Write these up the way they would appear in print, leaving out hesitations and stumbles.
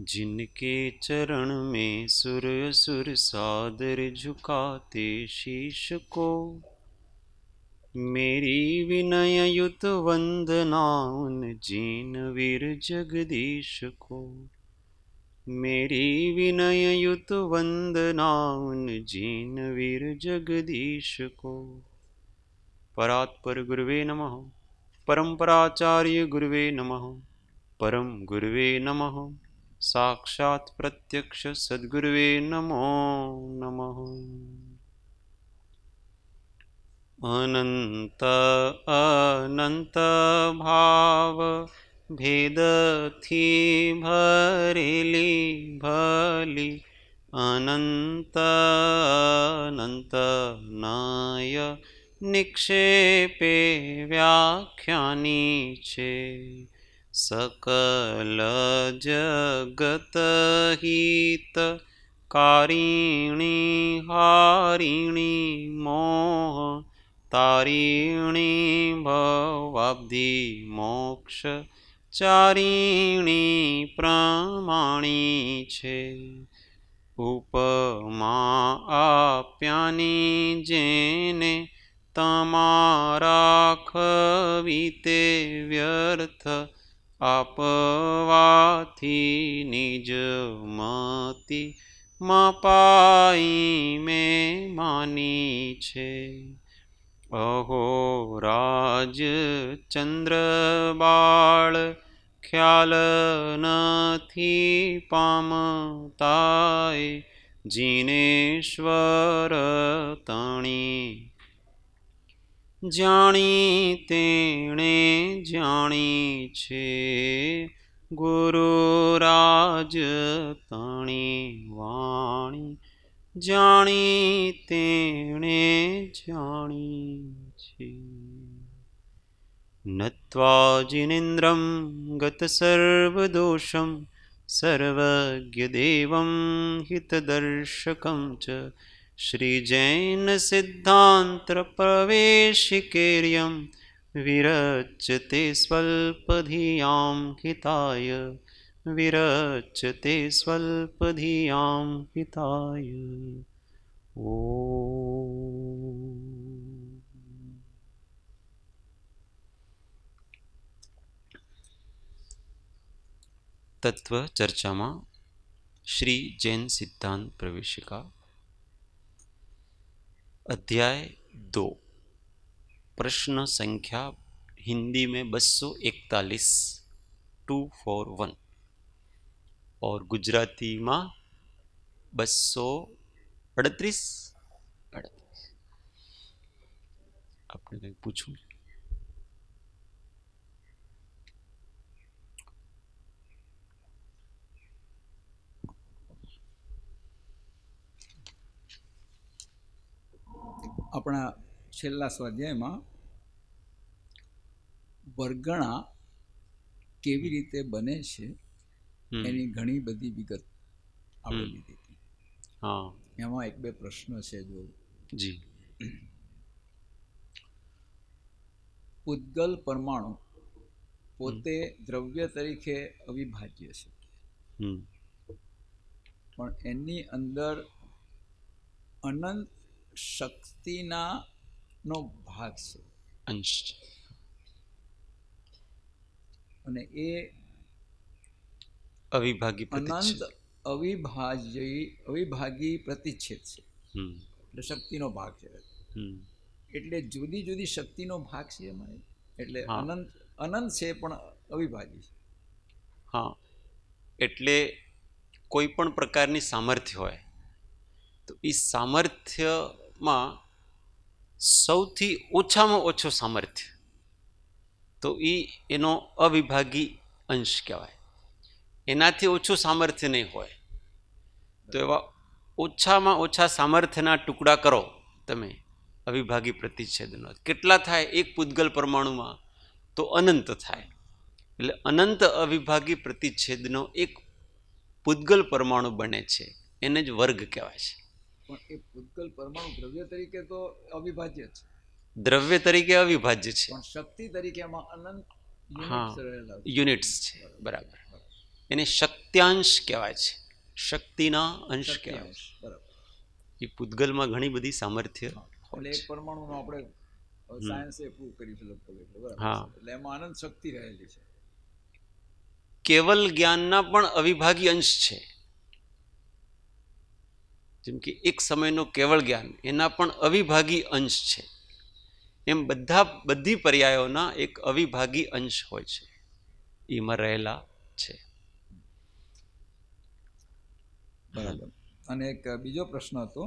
जिनके चरण में सुर असुर सादर झुकाते शीश को, मेरी विनय युत वंदना उन जीन वीर जगदीश को। मेरी विनय युत वंदना उन जीन वीर जगदीश को। परात्पर गुरुवे नमः। परम्पराचार्य गुरुवे नमः। परम गुरुवे नमः। साक्षात् प्रत्यक्ष सद्गुरुवे नमो नमः। अनंत अनंत भाव भेद थी भरेली भली, अनंत अनंत नय निक्षेपे व्याख्यानी छे। सकल जगत हित कारिणी हारिणी मोह तारिणी भवाब्धि मोक्ष चारिणी प्रमाणी छे। उपमा आप्यानी जेने तमारा खवीते व्यर्थ, आपवाथी निज मति मपाई में मानी छे। अहो राज चंद्र बाळ ख्याल नथी पामताय, जिनेश्वर तणी जाणी तेणे जाणी छे। गुरुराज तणी वाणी जाणी तेणे जाणी छे। नत्वा जिनेन्द्रं गतसर्वदोषं सर्वज्ञदेवं हितदर्शकं च, श्रीजैनसिद्धान्तप्रवेशिकेर्यं विरच्यते स्वल्पधियां हिताय। विरच्यते स्वल्पधियां हिताय। ओ तत्व चर्चा में श्री जैन सिद्धांत प्रवेशिका अध्याय 2 प्रश्न संख्या हिंदी में 241 241 और गुजराती में 238 आपने कहीं पूछू? अपना छेल्ला स्वाध्याय में वर्गणा केवी रीते बने छे एनी घणी बधी विगत आपणे लीधी थी। हाँ, एमां एक बे प्रश्न छे जो जी। उद्गल परमाणु पोते द्रव्य तरीके अविभाज्य छे, पण एनी अंदर अनंत शक्तिना नो भाग छे, अंश, अने ए अविभागी अनंत प्रतिच्छेद अविभागी प्रतिच्छेद छे। એટલે શક્તિનો ભાગ છે, એટલે જુદી જુદી શક્તિનો ભાગ છે એમાં, એટલે અનંત અનંત છે પણ અવિભાજી છે. હા, એટલે કોઈ પણ પ્રકારની સામર્થ્ય હોય તો એ સામર્થ્યમાં સૌથી ઓછામાં ઓછો સામર્થ્ય તો એ એનો અવિભાગી અંશ કહેવાય. એનાથી ઓછું સામર્થ્ય નહીં હોય તો એવા ઓછામાં ઓછા સામર્થ્યના ટુકડા કરો તમે અવિભાગી પ્રતિચ્છેદનો. કેટલા થાય એક પૂતગલ પરમાણુમાં? તો અનંત થાય. એટલે અનંત અવિભાગી પ્રતિચ્છેદનો એક પૂતગલ પરમાણુ બને છે, એને જ વર્ગ કહેવાય છે. પણ એ પૂતગલ પરમાણુ દ્રવ્ય તરીકે તો અવિભાજ્ય છે, દ્રવ્ય તરીકે અવિભાજ્ય છે, પણ શક્તિ તરીકે એમાં અનંત હા યુનિટ્સ રહેલા છે. યુનિટ્સ છે, બરાબર. એને શક્ત્યાંશ કહેવાય છે, શક્તિના અંશ કહેવાય શક્તિયાંશ, બરાબર. છે. એ પૂતગલમાં ઘણી બધી સામર્થ્ય એટલે હોય એક છે. પરમાણુનો આપણે સાયન્સે પ્રૂવ કર્યું છે લગભગ, એટલે બરાબર હા. છે. એટલે એમાં અનંત શક્તિ રહેલી છે. કેવલ જ્ઞાનના પણ અવિભાગી અંશ છે. જેમ કે એક સમયનો કેવળ જ્ઞાન એના પણ અવિભાગી અંશ છે, એમ બધી પર્યાયોના એક અવિભાગી અંશ હોય છે, એમાં રહેલા છે. બરાબર. અને એક બીજો પ્રશ્ન હતો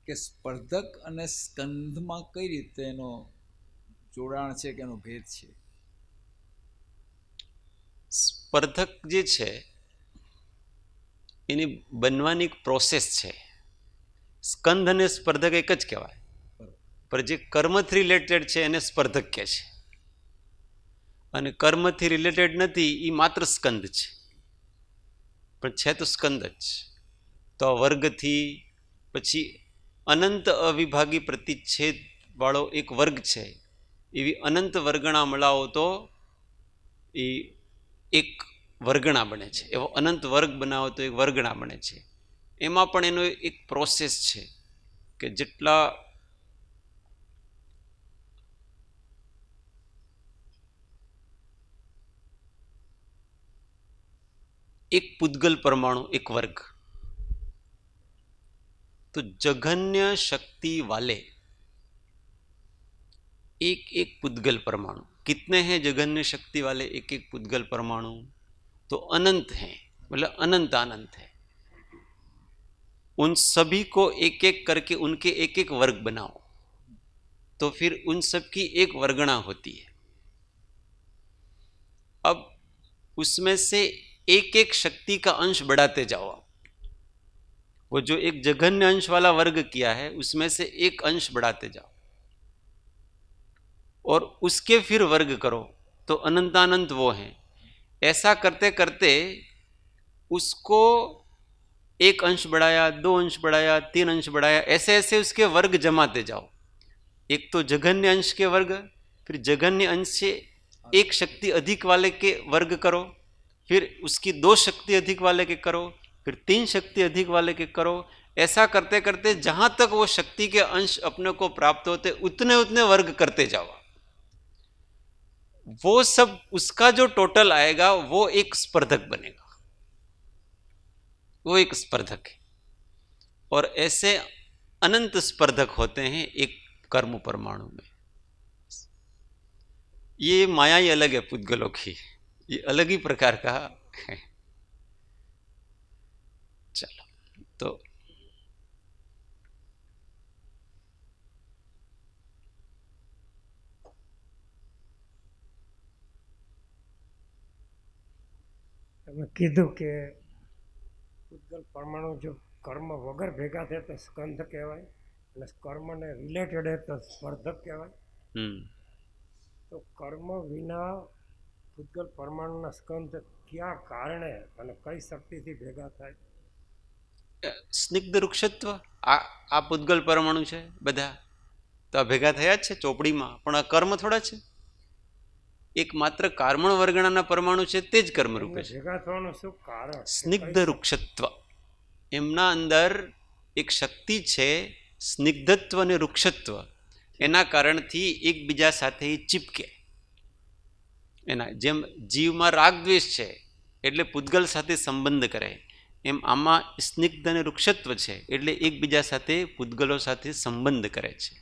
કે સ્પર્ધક અને સ્કંધમાં કઈ રીતે એનો જોડાણ છે કે એનો ભેદ છે? સ્પર્ધક જે છે એની બનવાની એક પ્રોસેસ છે. સ્કંધ અને સ્પર્ધક એક જ કહેવાય, પણ જે કર્મથી રિલેટેડ છે એને સ્પર્ધક કહે છે, અને કર્મથી રિલેટેડ નથી એ માત્ર સ્કંદ છે, પણ છે તો સ્કંદ જ. તો આ વર્ગથી પછી અનંત અવિભાગી પ્રતિચ્છેદ વાળો એક વર્ગ છે, એવી અનંત વર્ગણા મળાવો તો એ એક વર્ગણા બને છે. એવો અનંત વર્ગ બનાવો તો એક વર્ગણા બને છે. એમાં પણ એનો એક પ્રોસેસ છે કે જેટલા એક પૂતગલ પરમાણુ એક વર્ગ, तो जघन्य शक्ति वाले एक एक पुद्गल परमाणु, कितने हैं जघन्य शक्ति वाले एक एक पुद्गल परमाणु? तो अनंत हैं, मतलब अनंत अनंत है. उन सभी को एक एक करके उनके एक एक वर्ग बनाओ तो फिर उन सब की एक वर्गणा होती है. अब उसमें से एक एक शक्ति का अंश बढ़ाते जाओ आप. वो जो एक जघन्य अंश वाला वर्ग किया है उसमें से एक अंश बढ़ाते जाओ और उसके फिर वर्ग करो तो अनंतानंत वो हैं. ऐसा करते करते उसको एक अंश बढ़ाया, दो अंश बढ़ाया, तीन अंश बढ़ाया, ऐसे ऐसे उसके वर्ग जमाते जाओ. एक तो जघन्य अंश के वर्ग, फिर जघन्य अंश से एक शक्ति अधिक वाले के वर्ग करो, फिर उसकी दो शक्ति अधिक वाले के करो, फिर तीन शक्ति अधिक वाले के करो. ऐसा करते करते जहां तक वो शक्ति के अंश अपने को प्राप्त होते उतने उतने वर्ग करते जाओ. वो सब उसका जो टोटल आएगा वो एक स्पर्धक बनेगा, वो एक स्पर्धक है. और ऐसे अनंत स्पर्धक होते हैं एक कर्म परमाणु में. ये माया ही अलग है पुद्गलों की, ये अलग ही प्रकार का है. चलो तो તમે કીધું કે પૂતગલ પરમાણુ જો કર્મ વગર ભેગા થાય તો સ્કંધ કહેવાય, અને કર્મને રિલેટેડ હે તો સ્પર્ધક કહેવાય. તો કર્મ વિના પૂતગલ પરમાણુના સ્કંધ ક્યાં કારણે અને કઈ શક્તિથી ભેગા થાય? સ્નિગ્ધ વૃક્ષત્વ આ પૂતગલ પરમાણુ છે બધા, તો આ ભેગા થયા જ છે ચોપડીમાં, પણ આ કર્મ થોડા છે. એક માત્ર કાર્મણ વર્ગણાના પરમાણુ છે તે જ કર્મ રૂપે છે. ભેગા થવાનું શું કારણ? સ્નિગ્ધ વૃક્ષત્વ, એમના અંદર એક શક્તિ છે સ્નિગ્ધત્વ અને વૃક્ષત્વ, એના કારણથી એકબીજા સાથે ચીપકે. એના જેમ જીવમાં રાગ દ્વેષ છે એટલે પૂતગલ સાથે સંબંધ કરે, એમ આમાં સ્નિગ્ધ અને વૃક્ષત્વ છે એટલે એકબીજા સાથે પૂતગલો સાથે સંબંધ કરે છે.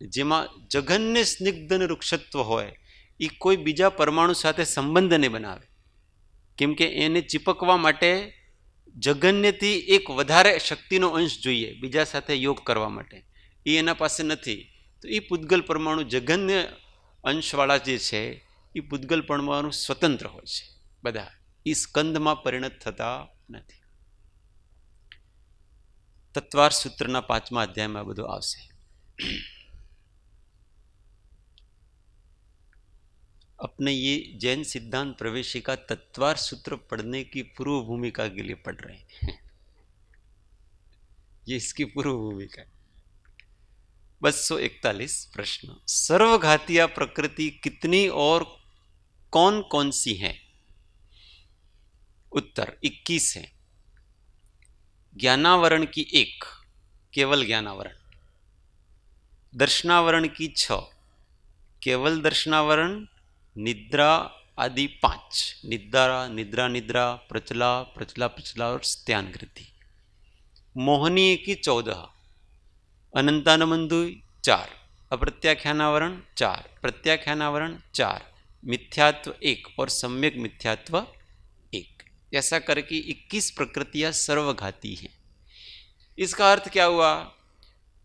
જેમાં જઘન્ય સ્નિગ્ધ અને વૃક્ષત્વ હોય એ કોઈ બીજા પરમાણુ સાથે સંબંધ નહીં બનાવે, કેમ કે એને ચીપકવા માટે જઘન્યથી એક વધારે શક્તિનો અંશ જોઈએ બીજા સાથે યોગ કરવા માટે, એ એના પાસે નથી. તો એ પૂતગલ પરમાણુ જઘન્ય અંશવાળા જે છે એ પૂતગલ પરમાણુ સ્વતંત્ર હોય છે બધા, એ સ્કંદમાં પરિણત થતા નથી. તત્વાર સૂત્રના 5મા અધ્યાયમાં બધું આવશે. अपने ये जैन सिद्धांत प्रवेशिका तत्वार सूत्र पढ़ने की पूर्व भूमिका के लिए पढ़ रहे हैं. ये इसकी पूर्व भूमिका है। 241 प्रश्न, सर्वघातिया प्रकृति कितनी और कौन कौन सी हैं? उत्तर 21 है। ज्ञानावरण की 1, केवल ज्ञानावरण। दर्शनावरण की 6, केवल दर्शनावरण। निद्रा आदि 5, निद्रा निद्रा निद्रा, प्रचला प्रचला प्रचला और स्त्यानकृति। मोहनीय की 14, अनंतानमंदु 4, अप्रत्याख्यानावरण 4, प्रत्याख्यानावरण 4, मिथ्यात्व 1 और सम्यक मिथ्यात्व 1। ऐसा करके 21 प्रकृतियां सर्वघाती हैं। इसका अर्थ क्या हुआ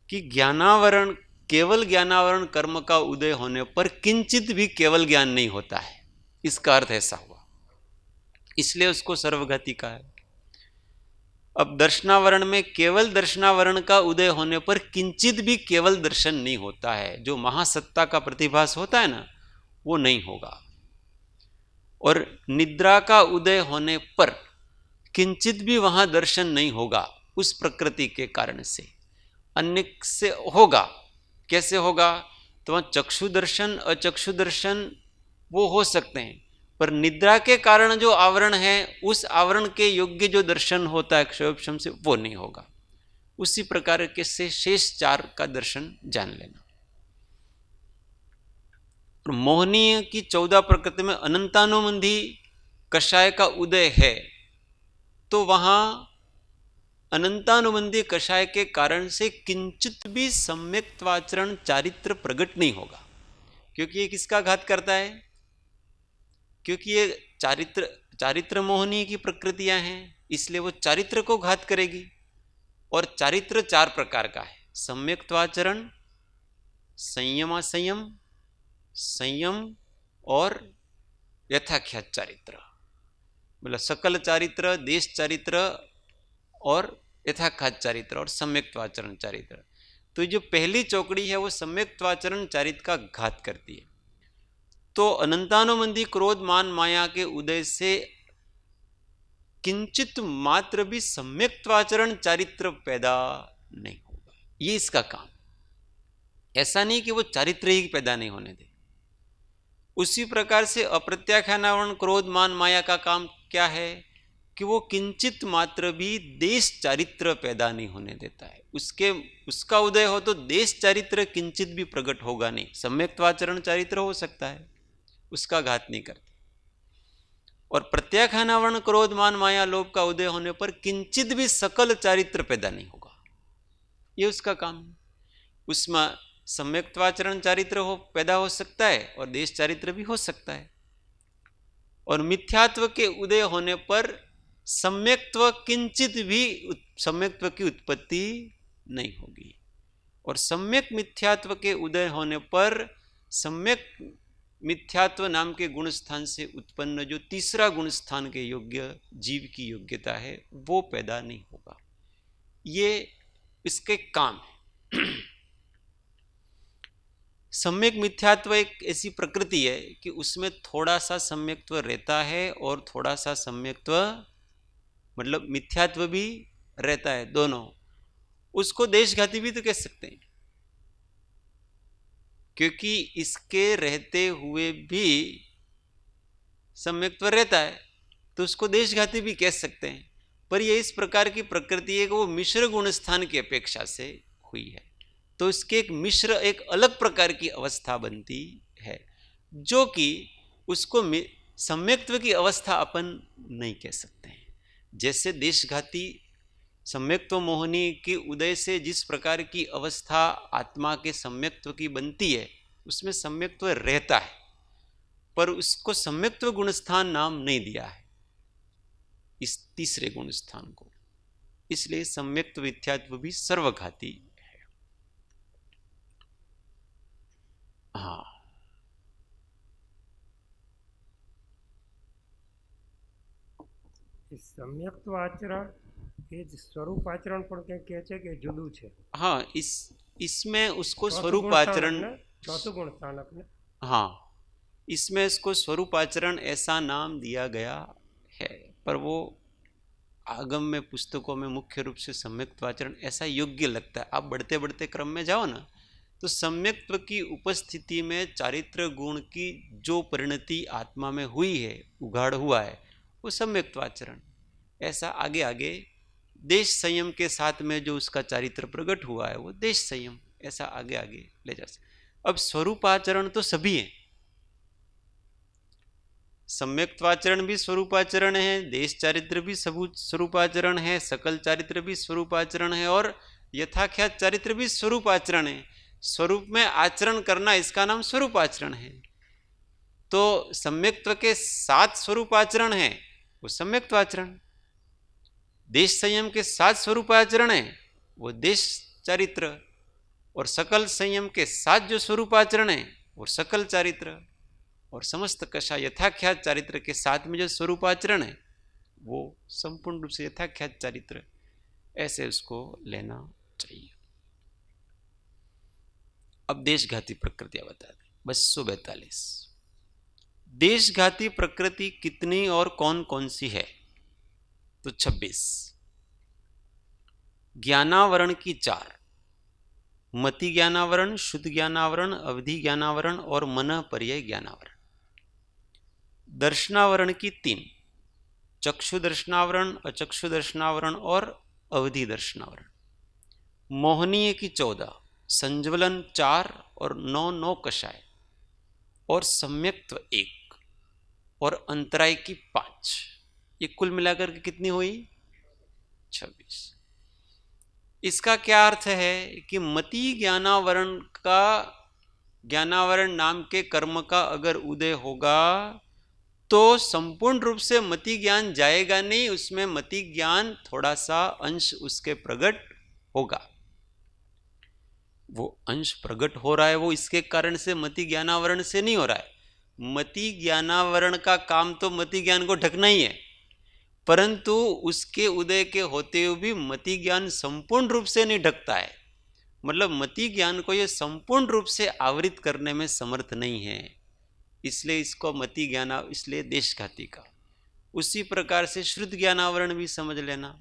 कि ज्ञानावरण, केवल ज्ञानावरण कर्म का उदय होने पर किंचित भी केवल ज्ञान नहीं होता है, इसका अर्थ ऐसा हुआ, इसलिए उसको सर्वघाती कहा है। अब दर्शनावरण में केवल दर्शनावरण का उदय होने पर किंचित भी केवल दर्शन नहीं होता है, जो महासत्ता का प्रतिभास होता है ना, वो नहीं होगा। और निद्रा का उदय होने पर किंचित भी वहां दर्शन नहीं होगा, उस प्रकृति के कारण से। अन्य से होगा, कैसे होगा? तो वहां चक्षु दर्शन अचक्षु दर्शन वो हो सकते हैं, पर निद्रा के कारण जो आवरण है, उस आवरण के योग्य जो दर्शन होता है क्षयोपशम से, वो नहीं होगा। उसी प्रकार के से शेष 4 का दर्शन जान लेना। मोहनीय की 14 प्रकृति में अनंतानुबंधी कषाय का उदय है, तो वहां अनंतानुबंधी कषाय के कारण से किंचित भी सम्यक्त्वाचरण चारित्र प्रकट नहीं होगा, क्योंकि ये किसका घात करता है? क्योंकि ये चारित्र मोहनीय की प्रकृतियां हैं, इसलिए वो चारित्र को घात करेगी। और चारित्र 4 प्रकार का है, सम्यक्त्वाचरण, संयमासंयम, संयम और यथाख्यात चारित्र। मतलब सकल चारित्र, देश चारित्र और यथाख्यात चारित्र और सम्यक्त्वाचरण चारित्र। तो जो पहली चौकड़ी है वो सम्यक्त्वाचरण चारित्र का घात करती है। तो अनंतानुबंधी क्रोध मान माया के उदय से किंचित मात्र भी सम्यक्त्वाचरण चारित्र पैदा नहीं होगा, ये इसका काम। ऐसा नहीं कि वो चारित्र ही पैदा नहीं होने दे। उसी प्रकार से अप्रत्याख्यानावरण क्रोध मान माया का काम क्या है कि वो किंचित मात्र भी देश चारित्र पैदा नहीं होने देता है। उसका उदय हो तो देश चारित्र किंचित भी प्रकट होगा नहीं। सम्यक्त्वाचरण चारित्र हो सकता है, उसका घात नहीं करता। और प्रत्याख्यानावरण क्रोध मान माया लोभ का उदय होने पर किंचित भी सकल चारित्र पैदा नहीं होगा, ये उसका काम है। उसमें सम्यक्त्वाचरण चारित्र पैदा हो सकता है और देश चारित्र भी हो सकता है। और मिथ्यात्व के उदय होने पर सम्यक्त्व किंचित भी सम्यक्त्व की उत्पत्ति नहीं होगी। और सम्यक मिथ्यात्व के उदय होने पर सम्यक मिथ्यात्व नाम के गुण स्थान से उत्पन्न जो तीसरा गुण स्थान के योग्य जीव की योग्यता है, वो पैदा नहीं होगा। ये इसके काम है। सम्यक मिथ्यात्व एक ऐसी प्रकृति है कि उसमें थोड़ा सा सम्यक्त्व रहता है और थोड़ा सा सम्यक्त्व मतलब मिथ्यात्व भी रहता है, दोनों। उसको देशघाती भी तो कह सकते हैं, क्योंकि इसके रहते हुए भी सम्यक्त्व रहता है, तो उसको देशघाती भी कह सकते हैं। पर यह इस प्रकार की प्रकृति है कि वो मिश्र गुण स्थान की अपेक्षा से हुई है, तो इसके एक अलग प्रकार की अवस्था बनती है, जो कि उसको सम्यक्त्व की अवस्था अपन नहीं कह सकते हैं। जैसे देशघाती सम्यक्त्व मोहनी के उदय से जिस प्रकार की अवस्था आत्मा के सम्यक्त्व की बनती है, उसमें सम्यक्त्व रहता है, पर उसको सम्यक्त्व गुणस्थान नाम नहीं दिया है इस तीसरे गुण स्थान को। इसलिए सम्यक्त्व मिथ्यात्व भी सर्वघाती है। हाँ, सम्यक्त्व आचरण એ જ સ્વરૂપ આચરણ પણ કંઈક કહે છે કે જુદું છે? हाँ, इसमें उसको स्वरूप आचरण, चौथुं गुण स्थानक ने, हाँ, इसमें इसको स्वरूप आचरण ऐसा नाम दिया गया है, पर वो आगम में पुस्तकों में मुख्य रूप से सम्यक्त्व आचरण ऐसा योग्य लगता है। आप बढ़ते बढ़ते क्रम में जाओ ना, तो सम्यक्त्व की उपस्थिति में चारित्र गुण की जो परिणति आत्मा में हुई है, उघाड़ हुआ है, वो सम्यक्त्व आचरण। ऐसा आगे आगे देश संयम के साथ में जो उसका चारित्र प्रकट हुआ है, वो देश संयम, ऐसा आगे आगे ले जा सकते। अब स्वरूपाचरण तो सभी है, सम्यक्त्वाचरण भी स्वरूपाचरण है, देश चारित्र भी स्वरूपाचरण है, सकल चारित्र भी स्वरूपाचरण है, और यथाख्यात चारित्र भी स्वरूपाचरण है। स्वरूप में आचरण करना, इसका नाम स्वरूपाचरण है। तो सम्यक्त्व के 7 स्वरूपाचरण है, वो सम्यक्त्वाचरण। देश संयम के 7 स्वरूपाचरण है, वो देश चारित्र। और सकल संयम के 7 जो स्वरूपाचरण है, वो सकल चारित्र। और समस्त कषा यथाख्यात चारित्र के साथ में जो स्वरूपाचरण है, वो संपूर्ण रूप से यथाख्यात चारित्र, ऐसे उसको लेना चाहिए। अब देशघाती प्रकृतियां बता दें। 242 देशघाती प्रकृति कितनी और कौन कौन सी है? तो 26 ज्ञानावरण की 4, मति ज्ञानावरण, शुद्ध ज्ञानावरण, अवधि ज्ञानावरण और मन पर्याय ज्ञानावरण। दर्शनावरण की 3, चक्षु दर्शनावरण, अचक्षु दर्शनावरण और अवधि दर्शनावरण। मोहनीय की 14, संज्वलन 4 और 9 कषाय और सम्यक्त्व 1 और अंतराय की 5। ये कुल मिलाकर के कितनी हुई? 26। इसका क्या अर्थ है कि मति ज्ञानावरण का, ज्ञानावरण नाम के कर्म का अगर उदय होगा तो संपूर्ण रूप से मति ज्ञान जाएगा नहीं, उसमें मति ज्ञान थोड़ा सा अंश उसके प्रकट होगा। वो अंश प्रकट हो रहा है, वो इसके कारण से मति ज्ञानावरण से नहीं हो रहा है। मति ज्ञानावरण का काम तो मति ज्ञान को ढकना ही है, परंतु उसके उदय के होते हुए भी मति ज्ञान संपूर्ण रूप से नहीं ढकता है। मतलब मति ज्ञान को ये संपूर्ण रूप से आवृत करने में समर्थ नहीं है, इसलिए इसको मति ज्ञान, इसलिए देशघाती का। उसी प्रकार से श्रुत ज्ञानावरण भी समझ लेना।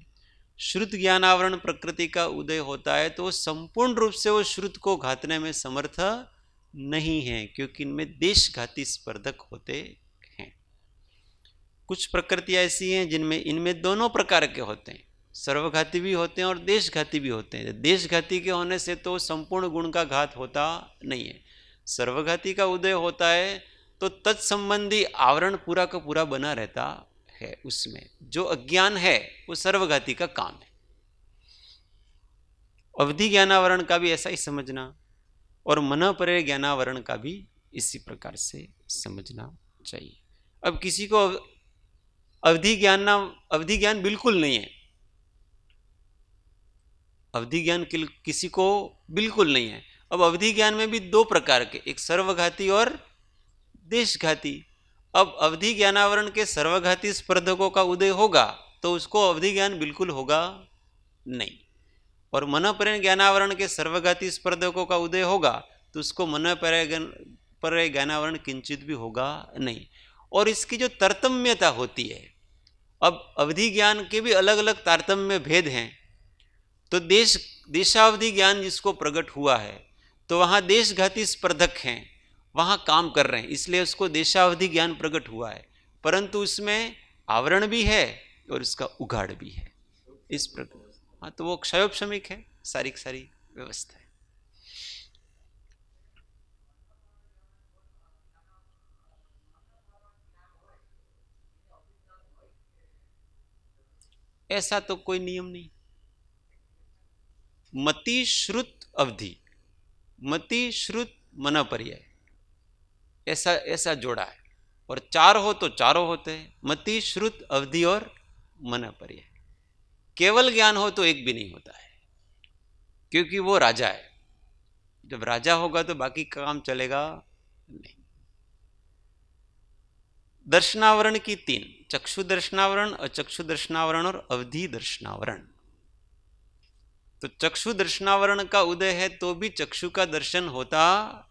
श्रुत ज्ञानावरण प्रकृति का उदय होता है तो संपूर्ण रूप से वो श्रुत को घातने में समर्थ नहीं है, क्योंकि इनमें देशघाती स्पर्धक होते हैं। कुछ प्रकृतियां ऐसी हैं जिनमें इनमें दोनों प्रकार के होते हैं, सर्वघाती भी होते हैं और देशघाती भी होते हैं। देशघाती के होने से तो संपूर्ण गुण का घात होता नहीं है। सर्वघाती का उदय होता है तो तत्संबंधी आवरण पूरा का पूरा बना रहता है। उसमें जो अज्ञान है वो सर्वघाती का काम है। अवधि ज्ञानावरण का भी ऐसा ही समझना, और मन परे ज्ञानावरण का भी इसी प्रकार से समझना चाहिए। अब किसी को अवधि ज्ञान बिल्कुल नहीं है, अवधि ज्ञान किसी को बिल्कुल नहीं है। अब अवधि ज्ञान में भी 2 प्रकार के, एक सर्वघाती और देशघाती। अब अवधि ज्ञानावरण के सर्वघाती स्पर्धकों का उदय होगा तो उसको अवधि ज्ञान बिल्कुल होगा नहीं, और मनोपर्य ज्ञानावरण के सर्वघाती स्पर्धकों का उदय होगा तो उसको मनोपर्य ज्ञानावरण किंचित भी होगा नहीं। और इसकी जो तारतम्यता होती है, अब अवधि ज्ञान के भी अलग अलग तारतम्य भेद हैं। तो देशावधि ज्ञान जिसको प्रकट हुआ है तो वहाँ देशघाती स्पर्धक हैं, वहाँ काम कर रहे हैं, इसलिए उसको देशावधि ज्ञान प्रकट हुआ है, परंतु उसमें आवरण भी है और उसका उघाड़ भी है। इस प्रकार हाँ, तो वो क्षयोपशमिक है, सारी व्यवस्था है। ऐसा तो कोई नियम नहीं। मति श्रुत अवधि, मति श्रुत मनोपर्याय, ऐसा जोड़ा है। और 4 हो तो चारों होते हैं, मति श्रुत अवधि और मनोपर्याय। केवल ज्ञान हो तो एक भी नहीं होता है, क्योंकि वो राजा है। जब राजा होगा तो बाकी काम चलेगा नहीं। दर्शनावरण की 3, चक्षु दर्शनावरण, अचक्षु दर्शनावरण और अवधि दर्शनावरण। तो चक्षु दर्शनावरण का उदय है तो भी चक्षु का दर्शन होता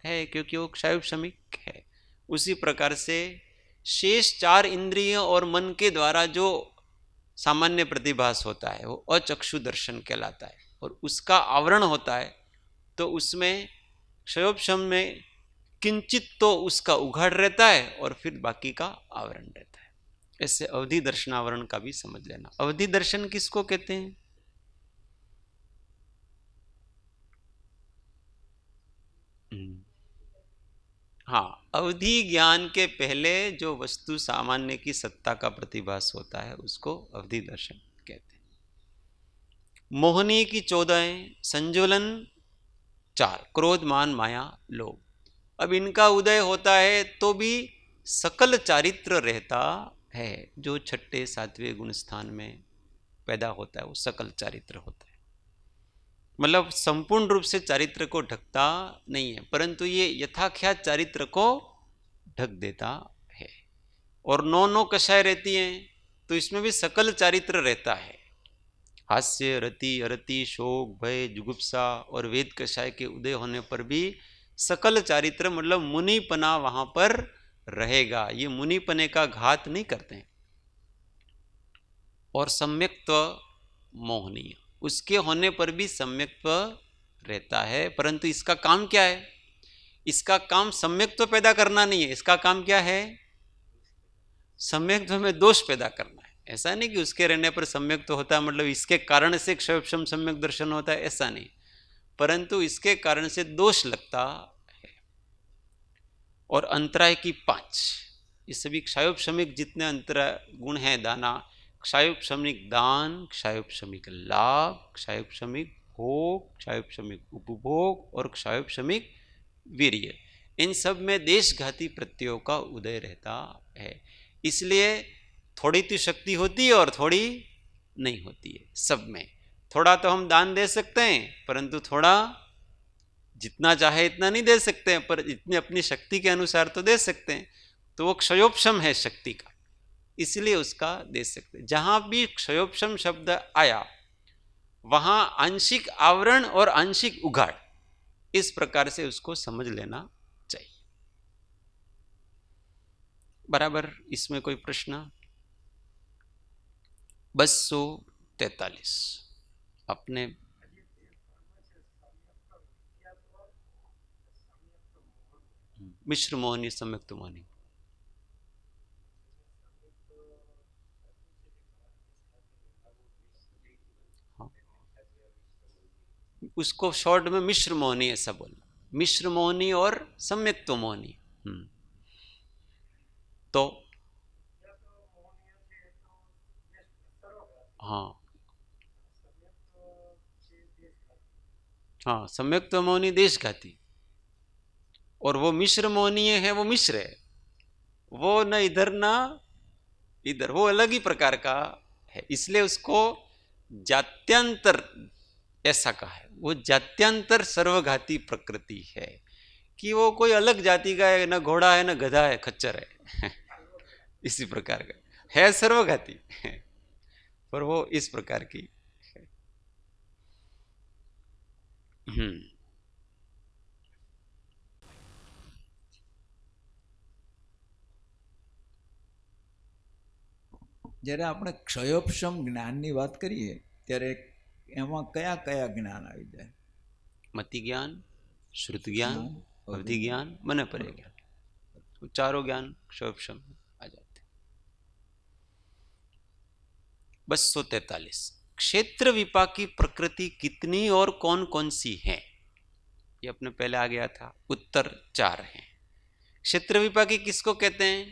है, क्योंकि वो क्षयोपशमिक है। उसी प्रकार से शेष 4 इंद्रियों और मन के द्वारा जो सामान्य प्रतिभास होता है वो अचक्षु दर्शन कहलाता है, और उसका आवरण होता है, तो उसमें क्षयोपशम में किंचित तो उसका उघाड़ रहता है और फिर बाकी का आवरण रहता है। ऐसे अवधि दर्शनावरण का भी समझ लेना। अवधि दर्शन किसको कहते हैं? हाँ, अवधि ज्ञान के पहले जो वस्तु सामान्य की सत्ता का प्रतिभास होता है उसको अवधि दर्शन कहते हैं। मोहनी की 14, संज्वलन 4, क्रोध मान माया लोभ। अब इनका उदय होता है तो भी सकल चारित्र रहता है। जो छठे सातवें गुण स्थान में पैदा होता है वो सकल चारित्र होता है। मतलब संपूर्ण रूप से चारित्र को ढकता नहीं है, परंतु ये यथाख्यात चारित्र को ढक देता है। और नौ कषाय रहती हैं तो इसमें भी सकल चारित्र रहता है। हास्य, रति, अरति, शोक, भय, जुगुप्सा और वेद कषाय के उदय होने पर भी सकल चारित्र मतलब मुनिपना वहां पर रहेगा। ये मुनिपने का घात नहीं करते हैं। और सम्यक्त्व मोहनीय, उसके होने पर भी सम्यक्त्व रहता है, परंतु इसका काम क्या है? इसका काम सम्यक्त्व पैदा करना नहीं है। इसका काम क्या है? सम्यक्त्व में दोष पैदा करना है। ऐसा नहीं कि उसके रहने पर सम्यक्त्व होता है मतलब इसके कारण से क्षयोपशम सम्यक दर्शन होता है, ऐसा नहीं, परंतु इसके कारण से दोष लगता है। और अंतराय की 5, ये सभी क्षयोपशमिक जितने अंतराय गुण हैं दाना, क्षयोपशमिक दान, क्षयोपशमिक लाभ, क्षयोपशमिक भोग, क्षयोपशमिक उपभोग और क्षयोपशमिक वीर्य, इन सब में देशघाती प्रत्ययों का उदय रहता है। इसलिए थोड़ी तो शक्ति होती है और थोड़ी नहीं होती है सब में। थोड़ा तो हम दान दे सकते हैं, परंतु थोड़ा जितना चाहे इतना नहीं दे सकते हैं, पर इतनी अपनी शक्ति के अनुसार तो दे सकते हैं। तो वो क्षयोपशम है शक्ति का, इसलिए उसका दे सकते हैं। जहां भी क्षयोपशम शब्द आया वहां आंशिक आवरण और आंशिक उघाड़, इस प्रकार से उसको समझ लेना चाहिए। बराबर? इसमें कोई प्रश्न? 243 अपने मिश्र मोहनी संयुक्त मोहनी, हाँ, उसको शॉर्ट में मिश्र मोहनी ऐसा बोलना। मिश्र मोहनी और सम्यक्त मोहनी। तो हाँ हाँ, सम्यक्त मोहनी देशघाती, और वो मिश्र मोहनीय है, वो मिश्र है, वो न इधर ना इधर, वो अलग ही प्रकार का है। इसलिए उसको जात्यांतर ऐसा कहा है। वो जात्यांतर सर्वघाती प्रकृति है कि वो कोई अलग जाति का है, न घोड़ा है न गधा है, खच्चर है इसी प्रकार का है, सर्वघाती पर वो इस प्रकार की है। જ્યારે આપણે ક્ષયોપશમ જ્ઞાનની વાત કરીએ ત્યારે એમાં કયા કયા જ્ઞાન આવી જાય? मति ज्ञान, श्रुत ज्ञान, अवधि ज्ञान, मन पर ज्ञान, चारों ज्ञान क्षयोपशम आ जाते। 243 क्षेत्र विपाकी प्रकृति कितनी और कौन कौन सी है? ये अपने पहले आ गया था। उत्तर 4 है। क्षेत्र विपाकी किसको कहते हैं?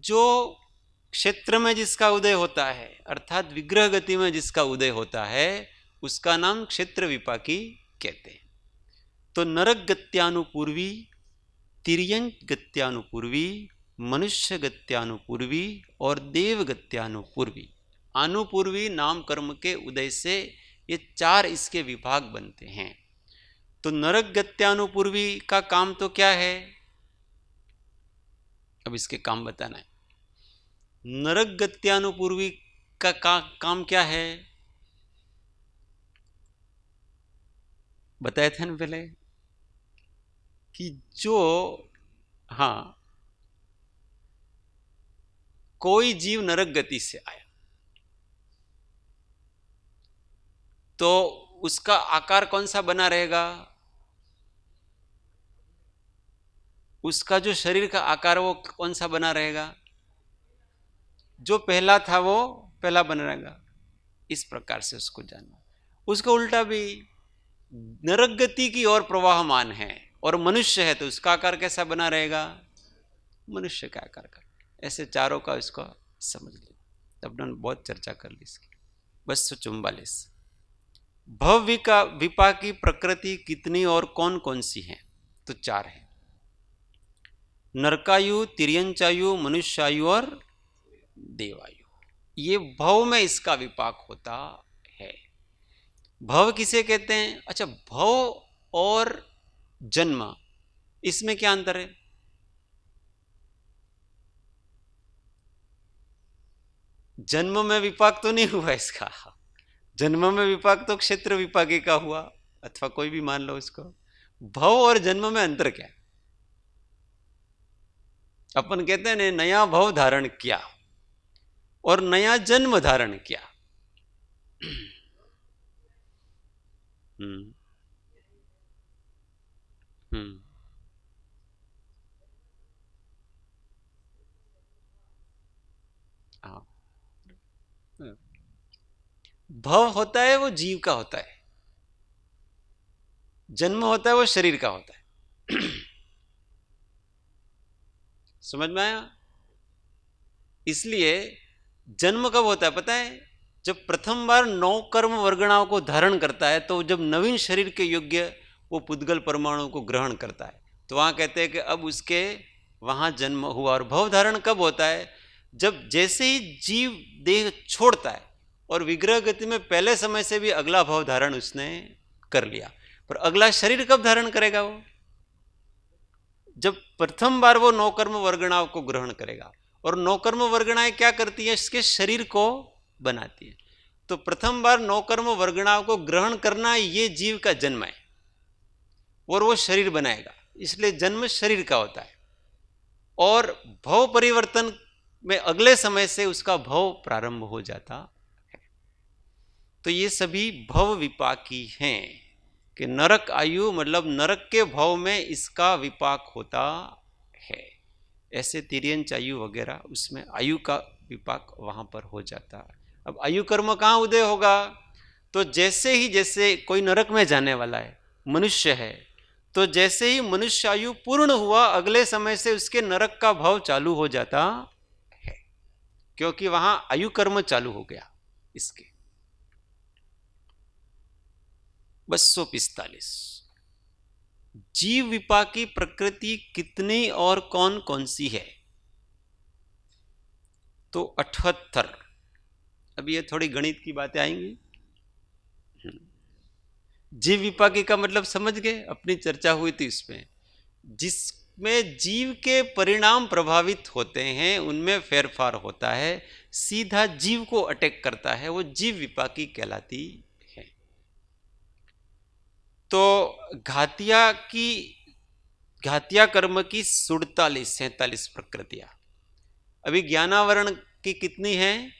जो क्षेत्र में जिसका उदय होता है, अर्थात विग्रह गति में जिसका उदय होता है, उसका नाम क्षेत्र विपाकी कहते हैं। तो नरक गत्यानुपूर्वी, तिर्यंक गत्यानुपूर्वी, मनुष्य गत्यानुपूर्वी और देव गत्यानुपूर्वी, अनुपूर्वी नाम कर्म के उदय से ये 4 इसके विभाग बनते हैं। तो नरक गत्यानुपूर्वी का काम तो क्या है? अब इसके काम बताना है। नरक गत्यानुपूर्वी का काम क्या है? बताए थे ना पहले कि जो हाँ, कोई जीव नरक गति से आया तो उसका आकार कौन सा बना रहेगा? उसका जो शरीर का आकार वो कौन सा बना रहेगा? जो पहला था वो पहला बना रहेगा। इस प्रकार से उसको जानना। उसका उल्टा भी, नरक गति की ओर प्रवाहमान है और मनुष्य है तो उसका आकार कैसा बना रहेगा? मनुष्य का आकार का। ऐसे चारों का इसको समझ लिया। तब बहुत चर्चा कर ली इसकी। 244 भव विपा की प्रकृति कितनी और कौन कौन सी है? तो 4 है। नरकायु, तिर्यंचायु, मनुष्यायु और देवायु। ये भव में इसका विपाक होता है। भव किसे कहते हैं? अच्छा, भव और जन्म, इसमें क्या अंतर है? जन्म में विपाक तो नहीं हुआ इसका। जन्म में विपाक तो क्षेत्र विपाकी का हुआ, अथवा कोई भी मान लो इसको। भव और जन्म में अंतर क्या है? अपन कहते हैं नया भव धारण किया और नया जन्म धारण किया। हम्म हम्म हाँ, भव होता है वो जीव का होता है, जन्म होता है वो शरीर का होता है। समझ में आया? इसलिए जन्म कब होता है पता है? जब प्रथम बार 9 कर्म वर्गणाओं को धारण करता है, तो जब नवीन शरीर के योग्य वो पुद्गल परमाणु को ग्रहण करता है, तो वहां कहते हैं कि अब उसके वहां जन्म हुआ। और भव धारण कब होता है? जब जैसे ही जीव देह छोड़ता है और विग्रह गति में पहले समय से भी अगला भव धारण उसने कर लिया। पर अगला शरीर कब धारण करेगा? वो जब प्रथम बार वो 9 कर्म वर्गणाओं को ग्रहण करेगा। और 9 कर्म वर्गणाएं क्या करती है? इसके शरीर को बनाती है। तो प्रथम बार 9 कर्म वर्गणाओं को ग्रहण करना ये जीव का जन्म है और वो शरीर बनाएगा, इसलिए जन्म शरीर का होता है। और भव परिवर्तन में अगले समय से उसका भव प्रारंभ हो जाता है। तो ये सभी भव विपाकी हैं कि नरक आयु मतलब नरक के भव में इसका विपाक होता है। ऐसे तिर्यंच आयु वगैरह उसमें आयु का विपाक वहां पर हो जाता है। अब आयु कर्म कहाँ उदय होगा? तो जैसे कोई नरक में जाने वाला है, मनुष्य है, तो जैसे ही मनुष्य आयु पूर्ण हुआ अगले समय से उसके नरक का भाव चालू हो जाता है, क्योंकि वहां आयु कर्म चालू हो गया इसके। 245 जीव विपाकी प्रकृति कितनी और कौन कौन सी है? तो 78। अब ये थोड़ी गणित की बातें आएंगी। जीव विपाकी का मतलब समझ गए? अपनी चर्चा हुई थी इसमें, जिसमें जीव के परिणाम प्रभावित होते हैं उनमें फेरफार होता है, सीधा जीव को अटैक करता है, वो जीव विपाकी कहलाती है। तो घातिया कर्म की 47 प्रकृतियां। अभी ज्ञानावरण की कितनी है?